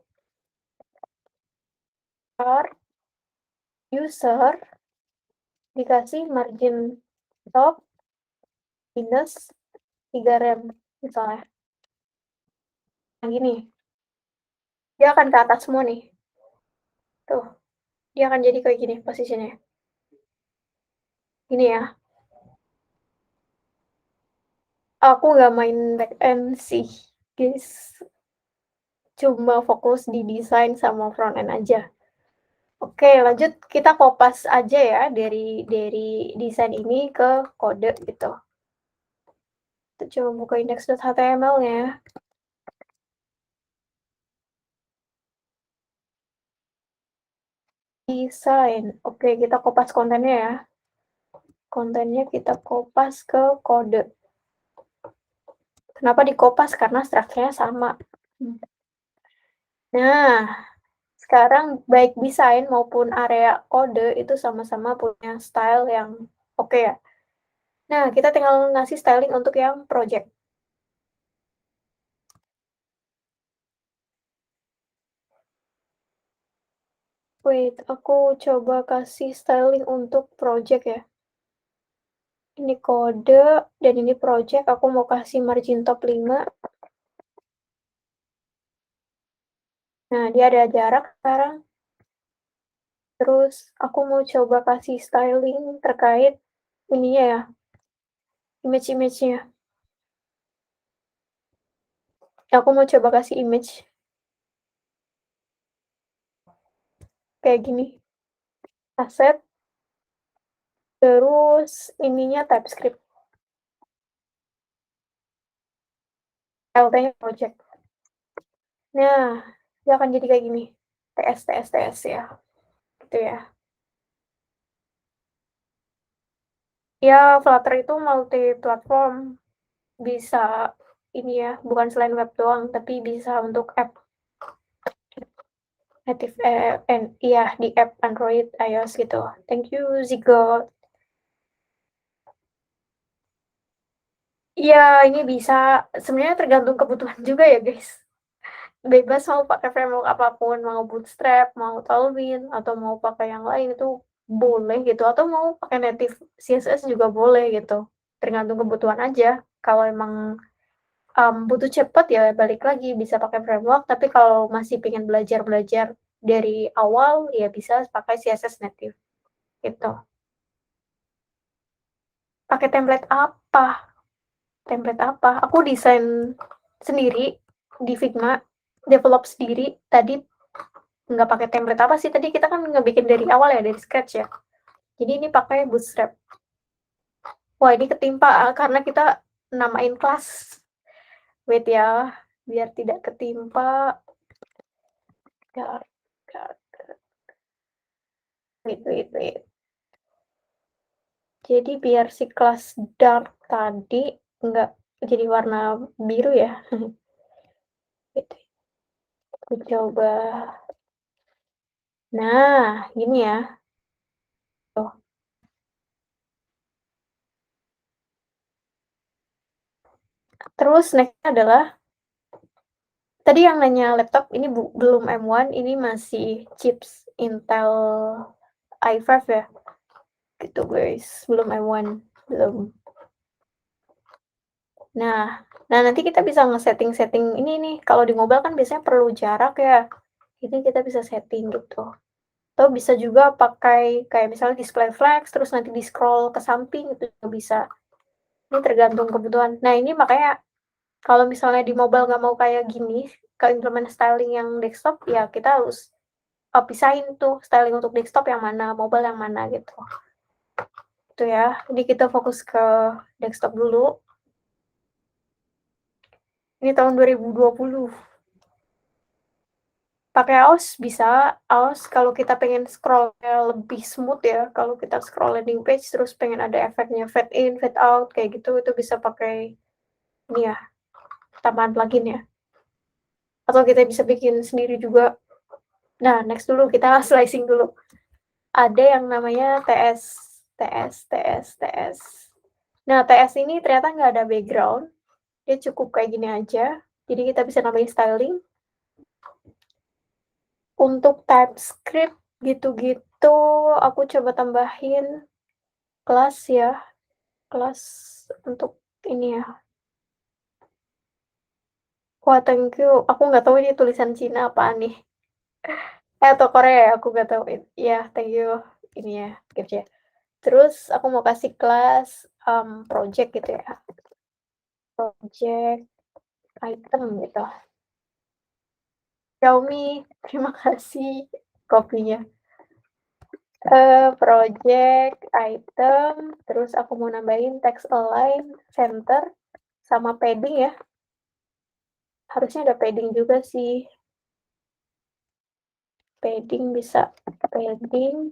Start, user, dikasih margin top minus 3 rem misalnya. Nah gini, dia akan ke atas semua nih. Tuh, dia akan jadi kayak gini posisinya. Ini ya. Aku nggak main backend sih, guys. Cuma fokus di desain sama front end aja. Oke, lanjut kita kopas aja ya dari desain ini ke kode gitu. Kita coba buka index.html-nya. Desain. Oke, kita kopas kontennya ya. Kontennya kita kopas ke kode. Kenapa dikopas? Karena strukturnya sama. Nah, sekarang baik desain maupun area kode itu sama-sama punya style yang oke ya. Nah, kita tinggal ngasih styling untuk yang project. Wait, aku coba kasih styling untuk project ya. Ini kode dan ini project, aku mau kasih margin top 5. Nah, dia ada jarak sekarang. Terus aku mau coba kasih styling terkait ininya ya, image-nya. Aku mau coba kasih image kayak gini, asset, terus ininya TypeScript, LT-nya project. Nah, dia akan jadi kayak gini, TS ya, gitu ya. Ya, Flutter itu multi platform, bisa ini ya, bukan selain web doang, tapi bisa untuk app native, iya di app Android, iOS gitu. Thank you Zigot. Iya, ini bisa, sebenarnya tergantung kebutuhan juga ya guys. Bebas mau pakai framework apapun, mau Bootstrap, mau Tailwind, atau mau pakai yang lain itu boleh gitu, atau mau pakai native CSS juga boleh gitu. Tergantung kebutuhan aja. Kalau emang butuh cepet ya balik lagi bisa pakai framework, tapi kalau masih pengen belajar-belajar dari awal ya bisa pakai CSS native gitu. Pakai template apa? Template apa? Aku desain sendiri di Figma, develop sendiri. Tadi nggak pakai template apa sih? Tadi kita kan ngebikin dari awal ya, dari scratch ya. Jadi ini pakai Bootstrap. Wah, ini ketimpa karena kita namain kelas. Wait ya, biar tidak ketimpa. Gar, gar, wait. Jadi biar si kelas dark tadi nggak jadi warna biru ya. Gitu. Aku coba. Nah, gini ya. Tuh. Terus next adalah tadi yang nanya laptop ini belum M1, ini masih chips Intel i5 ya. Gitu guys, belum M1, belum. Nah, nanti kita bisa nge-setting ini nih, kalau di mobile kan biasanya perlu jarak ya. Ini kita bisa setting gitu. Atau bisa juga pakai kayak misalnya display flex, terus nanti di-scroll ke samping itu juga bisa. Ini tergantung kebutuhan. Nah, ini makanya kalau misalnya di mobile nggak mau kayak gini, ke implement styling yang desktop, ya kita harus pisahin tuh styling untuk desktop yang mana, mobile yang mana gitu. Itu ya. Jadi kita fokus ke desktop dulu. Ini tahun 2020. Pakai AOS bisa, AOS kalau kita pengen scroll-nya lebih smooth ya, kalau kita scroll landing page terus pengen ada efeknya fade in, fade out kayak gitu, itu bisa pakai ini ya, tambahan plugin ya. Atau kita bisa bikin sendiri juga. Nah, next dulu kita slicing dulu. Ada yang namanya TS TS. Nah, TS ini ternyata nggak ada background, dia cukup kayak gini aja, jadi kita bisa nambahin styling. Untuk TypeScript gitu-gitu, aku coba tambahin kelas ya, kelas untuk ini ya. Wah, thank you, aku nggak tahu ini tulisan Cina apaan nih, atau Korea ya, aku nggak tahu iya, thank you ini ya, gift-nya. Terus aku mau kasih kelas, project gitu ya, project item gitu. Xiaomi, terima kasih kopinya. Project item, terus aku mau nambahin text align, center, sama padding ya. Harusnya ada padding juga sih. Padding bisa, padding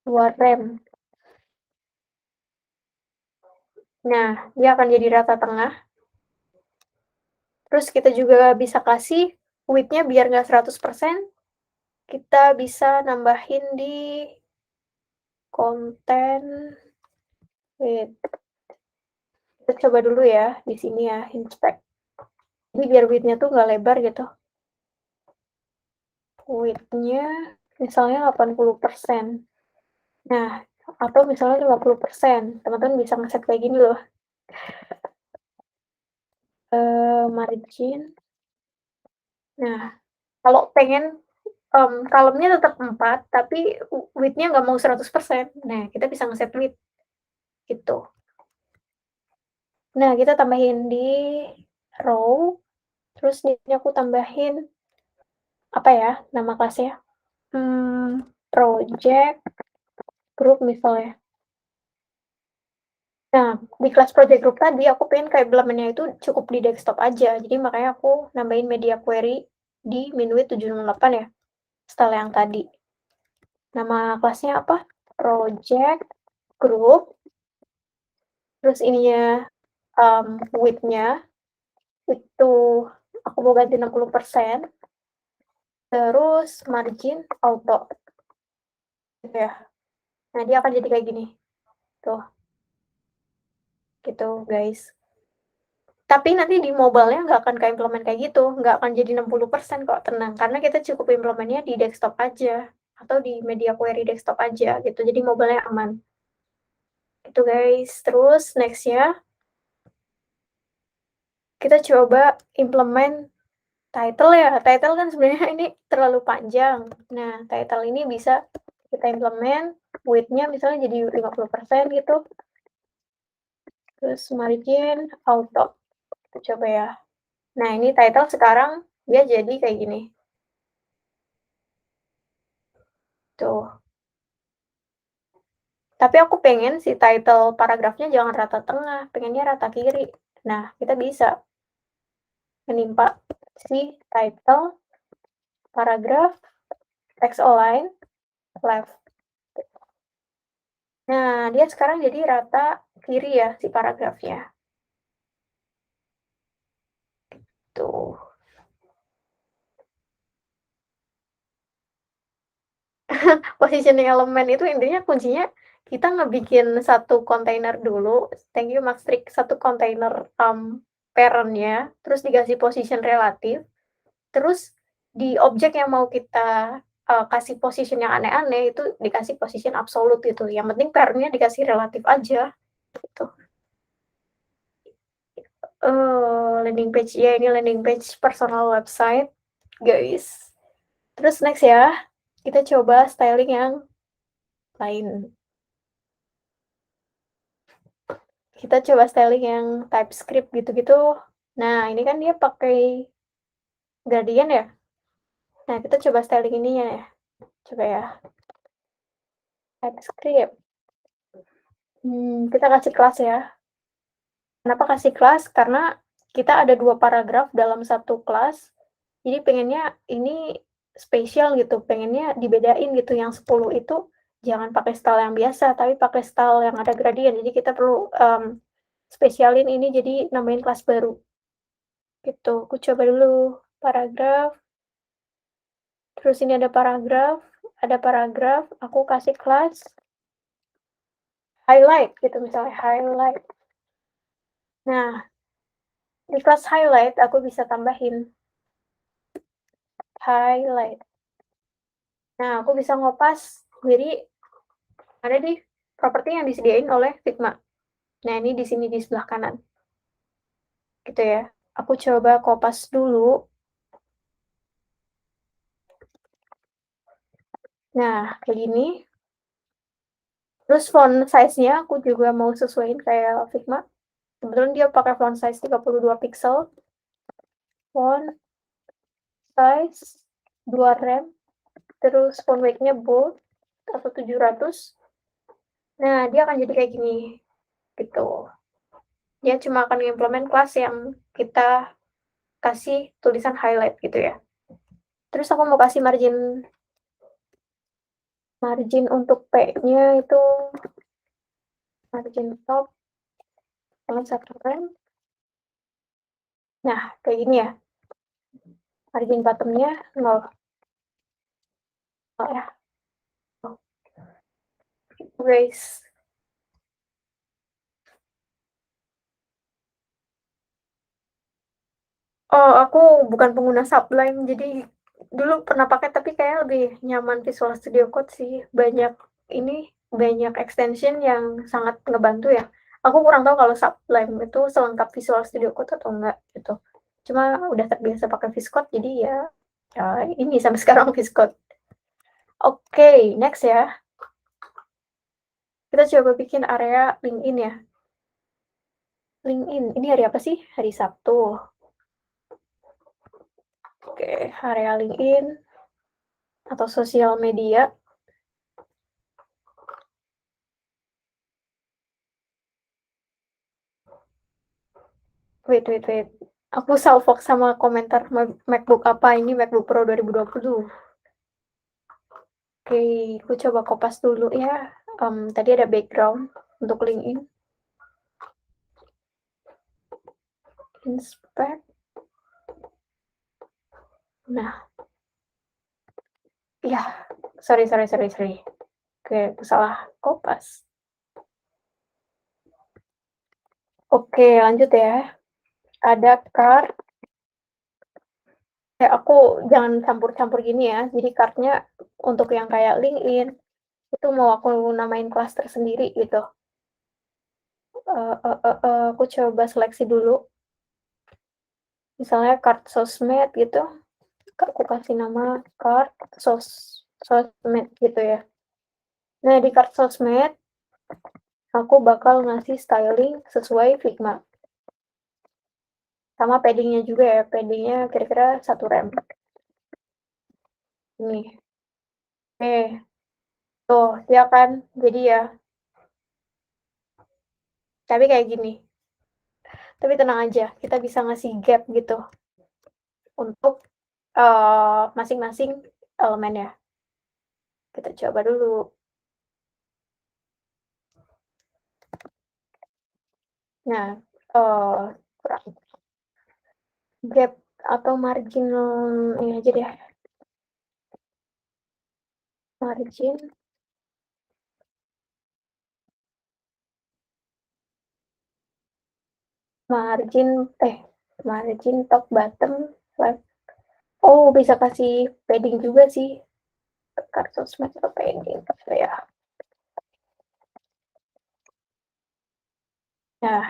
2 rem. Nah, dia akan jadi rata tengah. Terus kita juga bisa kasih width-nya biar nggak 100%, kita bisa nambahin di konten width. Kita coba dulu ya, di sini ya, inspect. Jadi biar width-nya tuh nggak lebar gitu. Width-nya misalnya 80%. Nah, atau misalnya 50%. Teman-teman bisa ngeset kayak gini loh. Margin. Nah, kalau pengen column-nya tetap 4, tapi width-nya nggak mau 100%. Nah, kita bisa ngeset width gitu. Nah, kita tambahin di row, terus ini aku tambahin apa ya nama kelasnya? Project group misalnya. Nah, di kelas project group tadi aku pengen kayak emblementnya itu cukup di desktop aja. Jadi makanya aku nambahin media query di Minuit 708 ya, style yang tadi. Nama kelasnya apa? Project group. Terus ininya width-nya itu aku mau ganti 60%. Terus margin auto. Gitu ya. Nah, dia akan jadi kayak gini. Tuh, gitu guys. Tapi nanti di mobile-nya nggak akan ke-implement kayak gitu, nggak akan jadi 60% kok, tenang. Karena kita cukup implement-nya di desktop aja, atau di media query desktop aja gitu, jadi mobile-nya aman. Itu guys. Terus next-nya, kita coba implement title ya. Title kan sebenarnya ini terlalu panjang. Nah, title ini bisa kita implement, width-nya misalnya jadi 50% gitu. Terus margin auto. Kita coba ya. Nah, ini title sekarang dia jadi kayak gini. Tuh. Tapi aku pengen si title paragrafnya jangan rata tengah, pengennya rata kiri. Nah, kita bisa menimpa si title, paragraf, text align, left. Nah, dia sekarang jadi rata kiri ya si paragrafnya. Tuh. Positioning elemen itu intinya kuncinya kita ngebikin satu kontainer dulu, thank you Mas Trik, satu kontainer parent-nya, terus dikasih position relatif, terus di objek yang mau kita kasih position yang aneh-aneh itu dikasih position absolute gitu, yang penting parent-nya dikasih relatif aja gitu. Landing page ya, ini landing page personal website guys. Terus next ya, kita coba styling yang lain. Kita coba styling yang TypeScript gitu-gitu. Nah, ini kan dia pakai gradient ya. Nah, kita coba styling ininya ya. Coba ya, TypeScript. Kita kasih kelas ya. Kenapa kasih kelas? Karena kita ada 2 paragraf dalam satu kelas. Jadi pengennya ini spesial gitu, pengennya dibedain gitu. Yang 10 itu jangan pakai style yang biasa, tapi pakai style yang ada gradient. Jadi kita perlu spesialin ini jadi namain kelas baru. Gitu. Aku coba dulu paragraf. Terus ini ada paragraf, aku kasih kelas highlight gitu misalnya, highlight. Nah, di kelas highlight aku bisa tambahin highlight. Nah, aku bisa ngopas jadi ada di properti yang disediain oleh Figma. Nah, ini di sini di sebelah kanan. Gitu ya. Aku coba kopas dulu. Nah, kayak gini. Terus font size-nya aku juga mau sesuaiin kayak Figma. Kebetulan dia pakai font size 32 pixel. Font size 2 rem. Terus font weight-nya bold atau 700. Nah, dia akan jadi kayak gini. Gitu. Dia cuma akan implement kelas yang kita kasih tulisan highlight gitu ya. Terus aku mau kasih margin untuk P-nya itu margin top dengan 1 rem. Nah, kayak gini ya. Margin bottom-nya 0. Oh ya. Erase. Oh, aku bukan pengguna Sublime, jadi dulu pernah pakai tapi kayak lebih nyaman Visual Studio Code sih. Banyak extension yang sangat ngebantu ya. Aku kurang tahu kalau Sublime itu selengkap Visual Studio Code atau enggak gitu. Cuma udah terbiasa pakai VSCode jadi ya ini sampai sekarang VSCode. Oke, next ya. Kita coba bikin area LinkedIn ya. LinkedIn, ini hari apa sih? Hari Sabtu. Oke, area LinkedIn atau sosial media. Wait. Aku salfok sama komentar MacBook apa ini, MacBook Pro 2020. Oke, aku coba kopas dulu ya. Tadi ada background untuk LinkedIn. Inspect. Nah, ya, sorry. Oke, aku salah kopas. Oke, lanjut ya. Ada card. Aku jangan campur-campur gini ya. Jadi cardnya untuk yang kayak LinkedIn itu mau aku namain kelas tersendiri gitu. Aku coba seleksi dulu. Misalnya card sosmed gitu. Aku kasih nama card sosmed gitu ya. Nah, di card sosmed aku bakal ngasih styling sesuai Figma. Sama paddingnya juga ya. Paddingnya kira-kira 1 rem. Ini. Tuh, ya kan? Jadi ya, tapi kayak gini. Tapi tenang aja, kita bisa ngasih gap gitu untuk masing-masing elemen ya. Kita coba dulu. Nah, kurang gap atau margin ini aja deh. Margin top bottom left. Oh, bisa kasih padding juga sih. Kartu semester padding ya. Nah,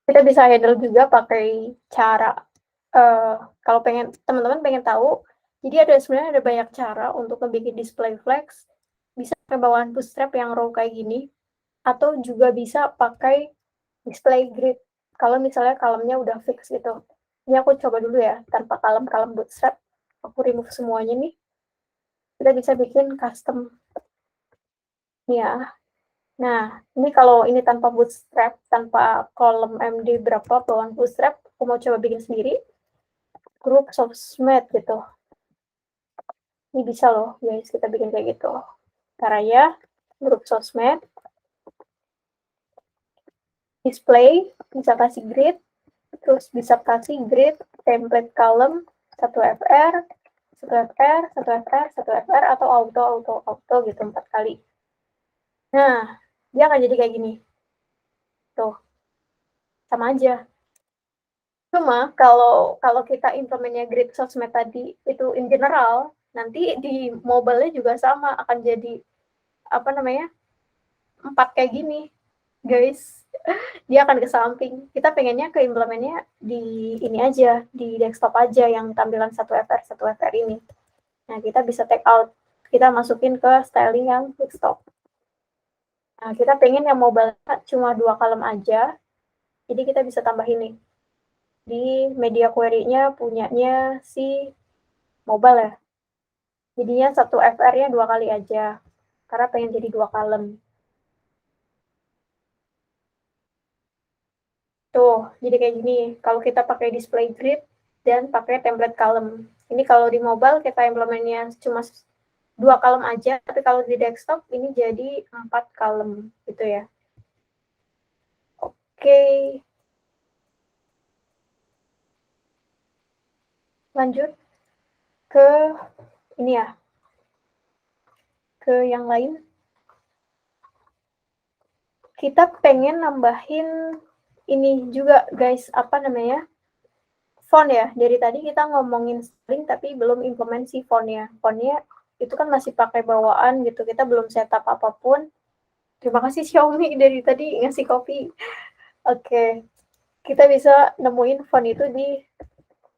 kita bisa handle juga pakai cara kalau teman-teman pengen tahu, jadi sebenarnya ada banyak cara untuk ngebikin display flex. Bisa pakai bawaan bootstrap yang raw kayak gini, atau juga bisa pakai display grid kalau misalnya column-nya udah fix gitu. Ini aku coba dulu ya, tanpa column bootstrap. Aku remove semuanya nih. Kita bisa bikin custom. Ya. Nah, ini kalau ini tanpa bootstrap, tanpa column MD berapa bawaan bootstrap, aku mau coba bikin sendiri. Grup sosmed gitu. Ini bisa loh, guys, kita bikin kayak gitu. Caranya, grup sosmed, display, bisa kasih grid, terus bisa kasih grid, template column, 1 FR, 1 FR, 1 FR, 1 FR, atau auto gitu 4 kali. Nah, dia akan jadi kayak gini, tuh, sama aja. Cuma kalau kalau kita implement-nya Grid Sosmed tadi itu in general, nanti di mobile-nya juga sama, akan jadi, apa namanya, 4 kayak gini, guys. Dia akan ke samping. Kita pengennya ke implement-nya di ini aja, di desktop aja yang tampilan 1 FR, 1 FR ini. Nah, kita bisa take out, kita masukin ke styling yang desktop. Nah, kita pengen yang mobile cuma 2 column aja, jadi kita bisa tambah ini. Di media query-nya punyanya si mobile ya. Jadinya 1 FR-nya 2 kali aja, karena pengen jadi 2 column. Tuh, jadi kayak gini. Kalau kita pakai display grid dan pakai template column. Ini kalau di mobile kita implementnya cuma 2 column aja, tapi kalau di desktop ini jadi 4 column gitu ya. Oke. Lanjut ke ini ya, ke yang lain. Kita pengen nambahin ini juga guys, apa namanya, font ya. Dari tadi kita ngomongin styling tapi belum implement si font-nya. Font-nya itu kan masih pakai bawaan gitu, kita belum setup apapun. Terima kasih Xiaomi dari tadi ngasih kopi. Oke, kita bisa nemuin font itu di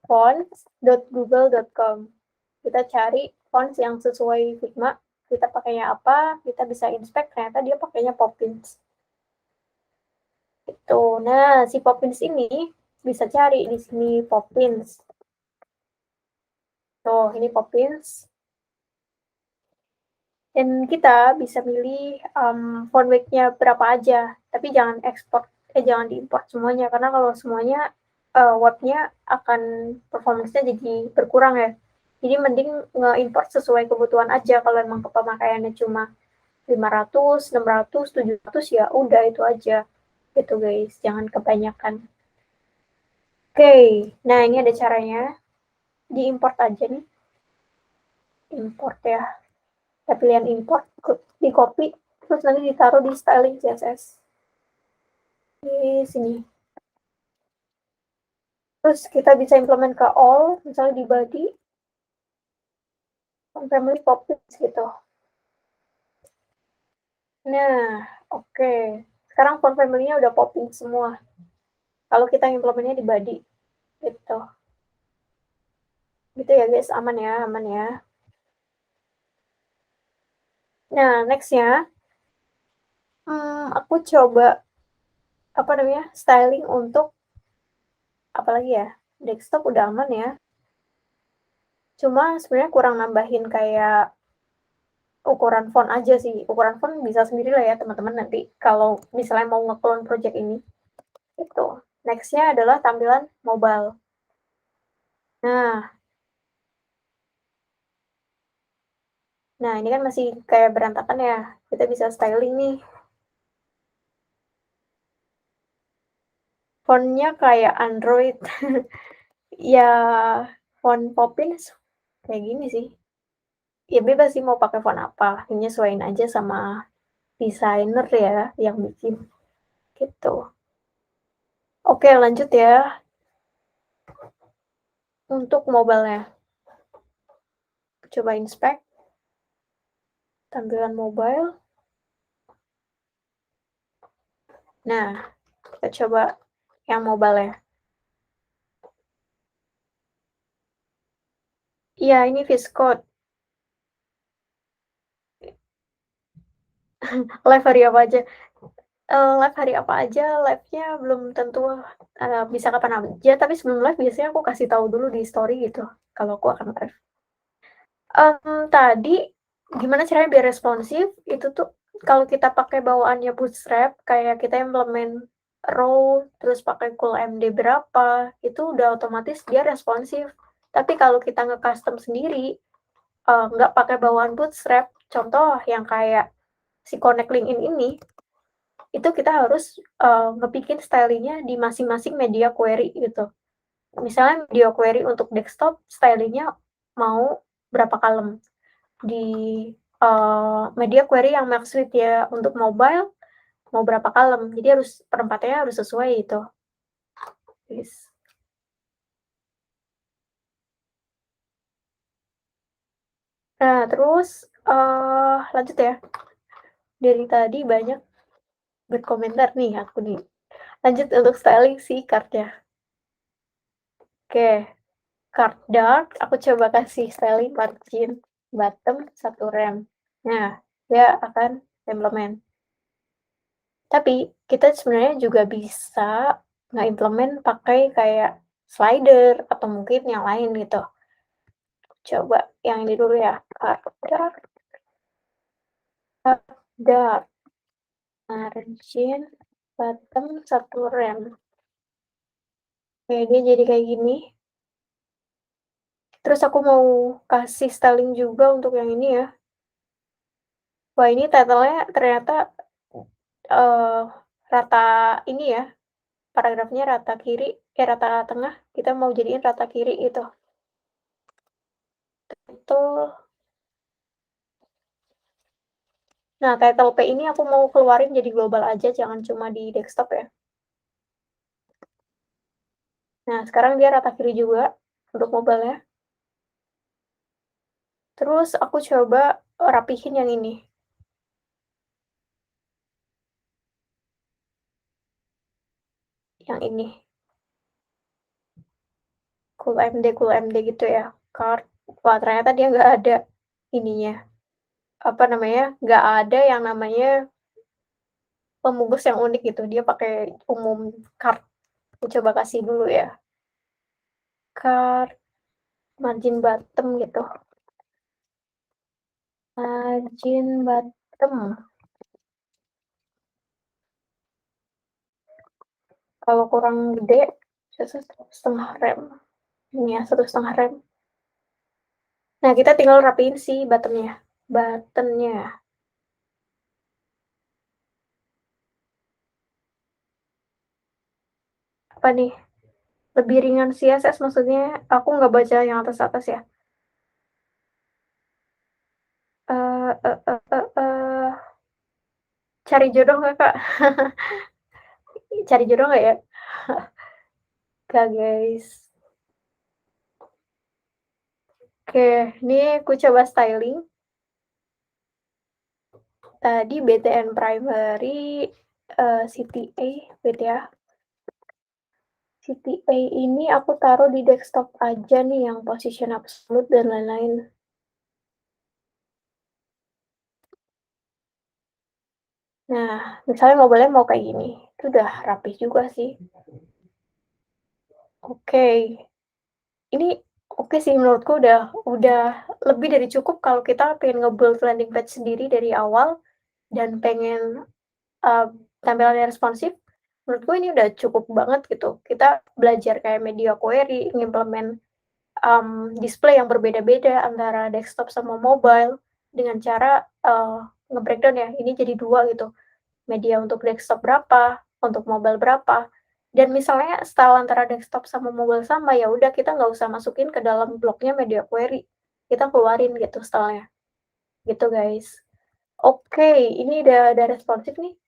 fonts.google.com. Kita cari fonts yang sesuai Figma, kita pakainya apa, kita bisa inspect, ternyata dia pakainya Poppins. Itu. Nah, si Poppins ini bisa cari di sini Poppins. Tuh, ini Poppins. Dan kita bisa milih font weight-nya berapa aja, tapi jangan jangan diimport semuanya, karena kalau semuanya web-nya akan performance-nya jadi berkurang ya. Jadi mending nge-import sesuai kebutuhan aja. Kalau emang pemakaiannya cuma 500, 600, 700 ya udah itu aja. Gitu guys, jangan kebanyakan. Oke, nah ini ada caranya. Diimport aja nih. Import ya. Kita pilihan import, di copy, terus nanti ditaruh di styling CSS. Di sini. Terus kita bisa implement ke all, misalnya di body, family topics gitu. Nah, oke. Sekarang font family-nya udah popping semua. Kalau kita implementnya di body, gitu. Gitu ya guys, aman ya, aman ya. Nah, next-nya, aku coba, apa namanya, styling untuk, apalagi ya, desktop udah aman ya. Cuma sebenarnya kurang nambahin kayak ukuran font aja sih. Ukuran font bisa sendiri lah ya teman-teman nanti kalau misalnya mau nge-clone project ini. Itu. Next-nya adalah tampilan mobile. Nah, nah ini kan masih kayak berantakan ya. Kita bisa styling nih. Font-nya kayak Android. Ya, font Poppins kayak gini sih. Ya bebas sih mau pakai font apa. Menyesuaikan aja sama desainer ya yang bikin. Gitu. Oke, lanjut ya. Untuk mobile-nya. Coba inspect tampilan mobile. Nah, kita coba yang mobile ya. Iya, ini Viscode. Live hari apa aja? Live hari apa aja, live-nya belum tentu bisa kapan aja, tapi sebelum live biasanya aku kasih tahu dulu di story gitu, kalau aku akan live. Tadi gimana caranya biar responsif, itu tuh kalau kita pakai bawaannya Bootstrap, kayak kita implement row, terus pakai coolMD berapa, itu udah otomatis dia responsif. Tapi kalau kita nge-custom sendiri, nggak pakai bawaan Bootstrap, contoh yang kayak si Connect LinkedIn ini, itu kita harus ngebikin stylingnya di masing-masing media query gitu. Misalnya media query untuk desktop stylingnya mau berapa column, di media query yang max read ya, untuk mobile mau berapa kalem, jadi harus penempatannya harus sesuai itu, yes. Nah terus, lanjut ya, dari tadi banyak berkomentar nih aku nih, lanjut untuk styling si card-nya. Oke, card dark aku coba kasih styling margin bottom 1 rem. Nah, dia akan implement. Tapi kita sebenarnya juga bisa nge-implement pakai kayak slider atau mungkin yang lain gitu. Coba yang ini dulu ya, dark margin bottom 1 rem. Oke, dia jadi kayak gini. Terus aku mau kasih styling juga untuk yang ini ya. Wah, ini title-nya ternyata, eee, rata ini ya, paragrafnya rata kiri, rata tengah, kita mau jadiin rata kiri gitu. Itu nah, title P ini aku mau keluarin jadi global aja, jangan cuma di desktop ya. Nah, sekarang dia rata kiri juga untuk mobile-nya. Terus aku coba rapihin yang ini, yang ini, cool MD gitu ya, card. Wah, ternyata dia nggak ada ininya, apa namanya, nggak ada yang namanya pembungkus yang unik gitu, dia pakai umum card. Aku coba kasih dulu ya, card margin bottom gitu, margin bottom. Kalau kurang gede, biasanya 1,5 rem. Ini ya, 1,5 rem. Nah, kita tinggal rapiin si button-nya. Apa nih, lebih ringan CSS maksudnya, aku nggak baca yang atas-atas ya. Eee eee eee eee, cari jodoh nggak, Kak? Cari jodoh nggak ya? Nggak, guys. Oke, ini aku coba styling. Tadi BTN primary, CTA, wait ya. CTA ini aku taruh di desktop aja nih yang position absolute dan lain-lain. Nah, misalnya mobilnya mau kayak gini, itu udah rapih juga sih. Oke, ini oke sih menurutku udah lebih dari cukup kalau kita pengen nge-build landing page sendiri dari awal dan pengen, eee, tampilannya responsif, menurutku ini udah cukup banget gitu. Kita belajar kayak media query, ngimplement display yang berbeda-beda antara desktop sama mobile dengan cara, nge-breakdown ya, ini jadi 2 gitu, media untuk desktop berapa, untuk mobile berapa, dan misalnya style antara desktop sama mobile sama, ya udah kita nggak usah masukin ke dalam bloknya media query, kita keluarin gitu style-nya, gitu guys. Oke, ini udah responsif nih.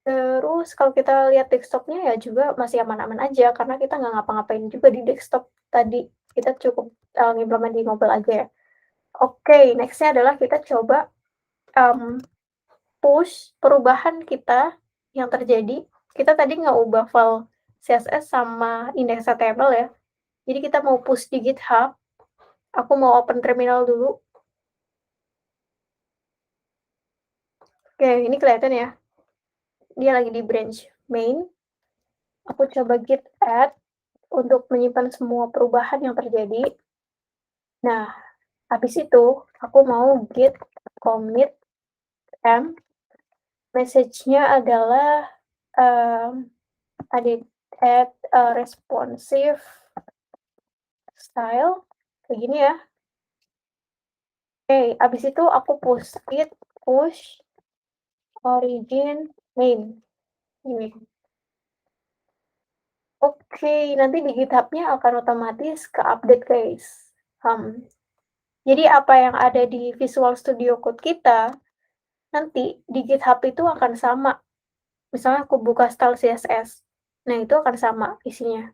Terus kalau kita lihat desktop-nya ya juga masih aman-aman aja, karena kita nggak ngapa-ngapain juga di desktop tadi. Kita cukup, ngimplement di mobile aja ya. Oke, next-nya adalah kita coba, mmm, push perubahan kita yang terjadi. Kita tadi ngeubah file CSS sama index HTML ya. Jadi kita mau push di GitHub. Aku mau open terminal dulu. Oke, ini kelihatan ya, dia lagi di branch main. Aku coba git add untuk menyimpan semua perubahan yang terjadi. Nah, habis itu aku mau git commit m, message-nya adalah, mmm, add responsive style, kayak gini ya. Oke, habis itu aku push git push origin main, ini. Oke, nanti di GitHub-nya akan otomatis ke-update guys. Jadi apa yang ada di Visual Studio Code kita, nanti di GitHub itu akan sama. Misalnya aku buka style CSS, nah itu akan sama isinya,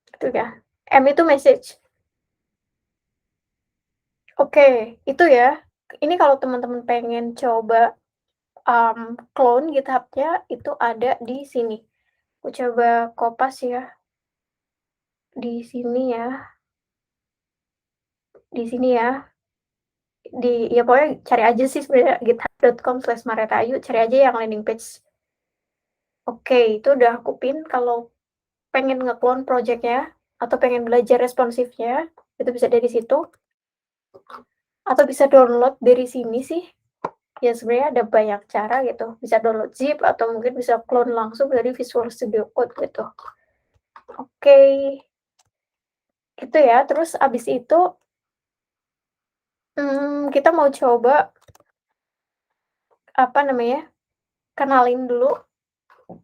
gitu ya. M itu message. Oke, itu ya. Ini kalau teman-teman pengen coba, clone GitHub-nya itu ada di sini. Aku coba kopas ya, di sini ya, di sini ya, ya pokoknya cari aja sih sebenarnya github.com/maretayu, cari aja yang landing page. Oke, itu udah aku pin. Kalau pengen nge-clone project-nya atau pengen belajar responsifnya, itu bisa dari situ, atau bisa download dari sini sih. Ya sebenarnya ada banyak cara gitu, bisa download zip atau mungkin bisa clone langsung dari Visual Studio Code gitu. Oke, gitu ya. Terus abis itu, kita mau coba, apa namanya, kenalin dulu.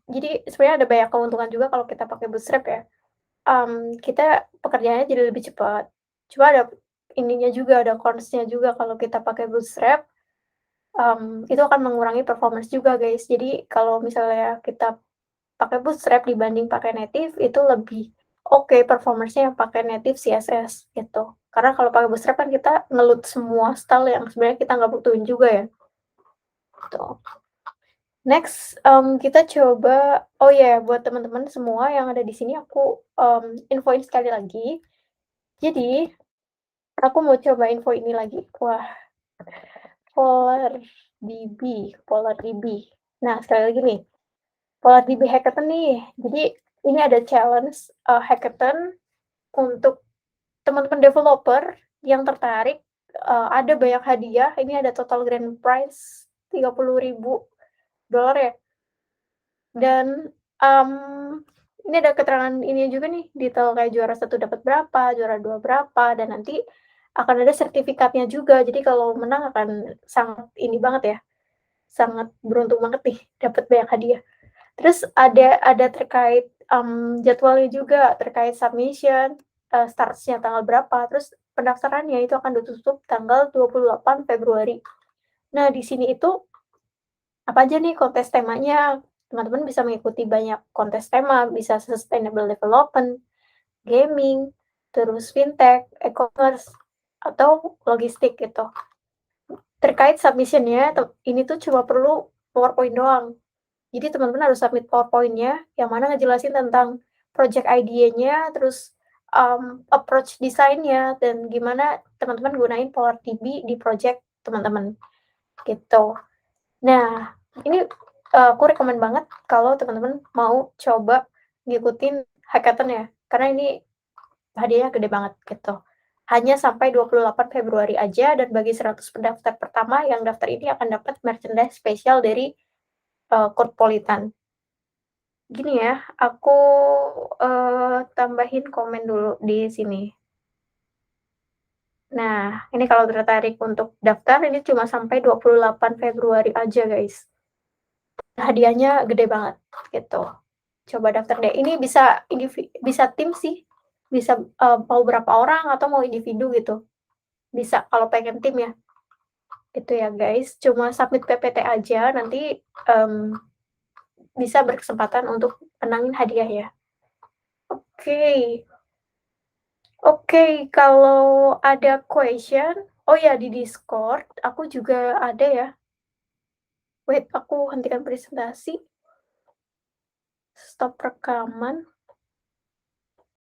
Jadi sebenarnya ada banyak keuntungan juga kalau kita pakai Bootstrap ya. Kita pekerjaannya jadi lebih cepat. Cuma ada ininya juga, ada cons-nya juga kalau kita pakai Bootstrap, itu akan mengurangi performance juga, guys. Jadi kalau misalnya kita pakai Bootstrap dibanding pakai native, itu lebih oke performance-nya yang pakai native CSS, gitu. Karena kalau pakai Bootstrap kan kita nge-load semua style yang sebenarnya kita nggak butuhin juga ya, gitu. Next, kita coba oh ya, buat teman-teman semua yang ada di sini aku, infoin sekali lagi. Jadi, aku mau coba info ini lagi. Wah, PolarDB. Nah, sekali lagi nih, PolarDB Hackathon nih. Jadi, ini ada challenge, hackathon untuk teman-teman developer yang tertarik, ada banyak hadiah. Ini ada total grand prize $30.000 ya. Dan, ini ada keterangan ini juga nih, detail kayak juara satu dapat berapa, juara 2 berapa, dan nanti akan ada sertifikatnya juga. Jadi kalau menang akan sangat ini banget ya, sangat beruntung banget nih dapat banyak hadiah. Terus ada terkait, jadwalnya juga, terkait submission, start-nya tanggal berapa, terus pendaftarannya itu akan ditutup tanggal 28 Februari. Nah, di sini itu apa aja nih kontes temanya? Teman-teman bisa mengikuti banyak kontes tema, bisa sustainable development, gaming, terus fintech, e-commerce, atau logistik gitu. Terkait submission-nya, ini tuh cuma perlu PowerPoint doang. Jadi teman-teman harus submit PowerPoint-nya, yang mana ngejelasin tentang project idea-nya, terus, approach desainnya, dan gimana teman-teman gunain PowerDB di project teman-teman, gitu. Nah, ini, aku rekomen banget kalau teman-teman mau coba ngikutin hackathon ya, karena ini hadiahnya gede banget gitu. Hanya sampai 28 Februari aja dan bagi 100 pendaftar pertama yang daftar ini akan dapat merchandise spesial dari, Cosmopolitan. Gini ya, aku, tambahin komen dulu di sini. Nah, ini kalau tertarik untuk daftar ini cuma sampai 28 Februari aja, guys. Hadiahnya gede banget, gitu. Coba daftar deh. Ini bisa tim sih, bisa, mau berapa orang atau mau individu gitu, bisa kalau pengen tim ya. Itu ya guys, cuma submit PPT aja nanti, mmm, bisa berkesempatan untuk menangin hadiah ya. Oke. Oke, kalau ada question oh ya di Discord aku juga ada ya. Wait, aku hentikan presentasi, stop rekaman.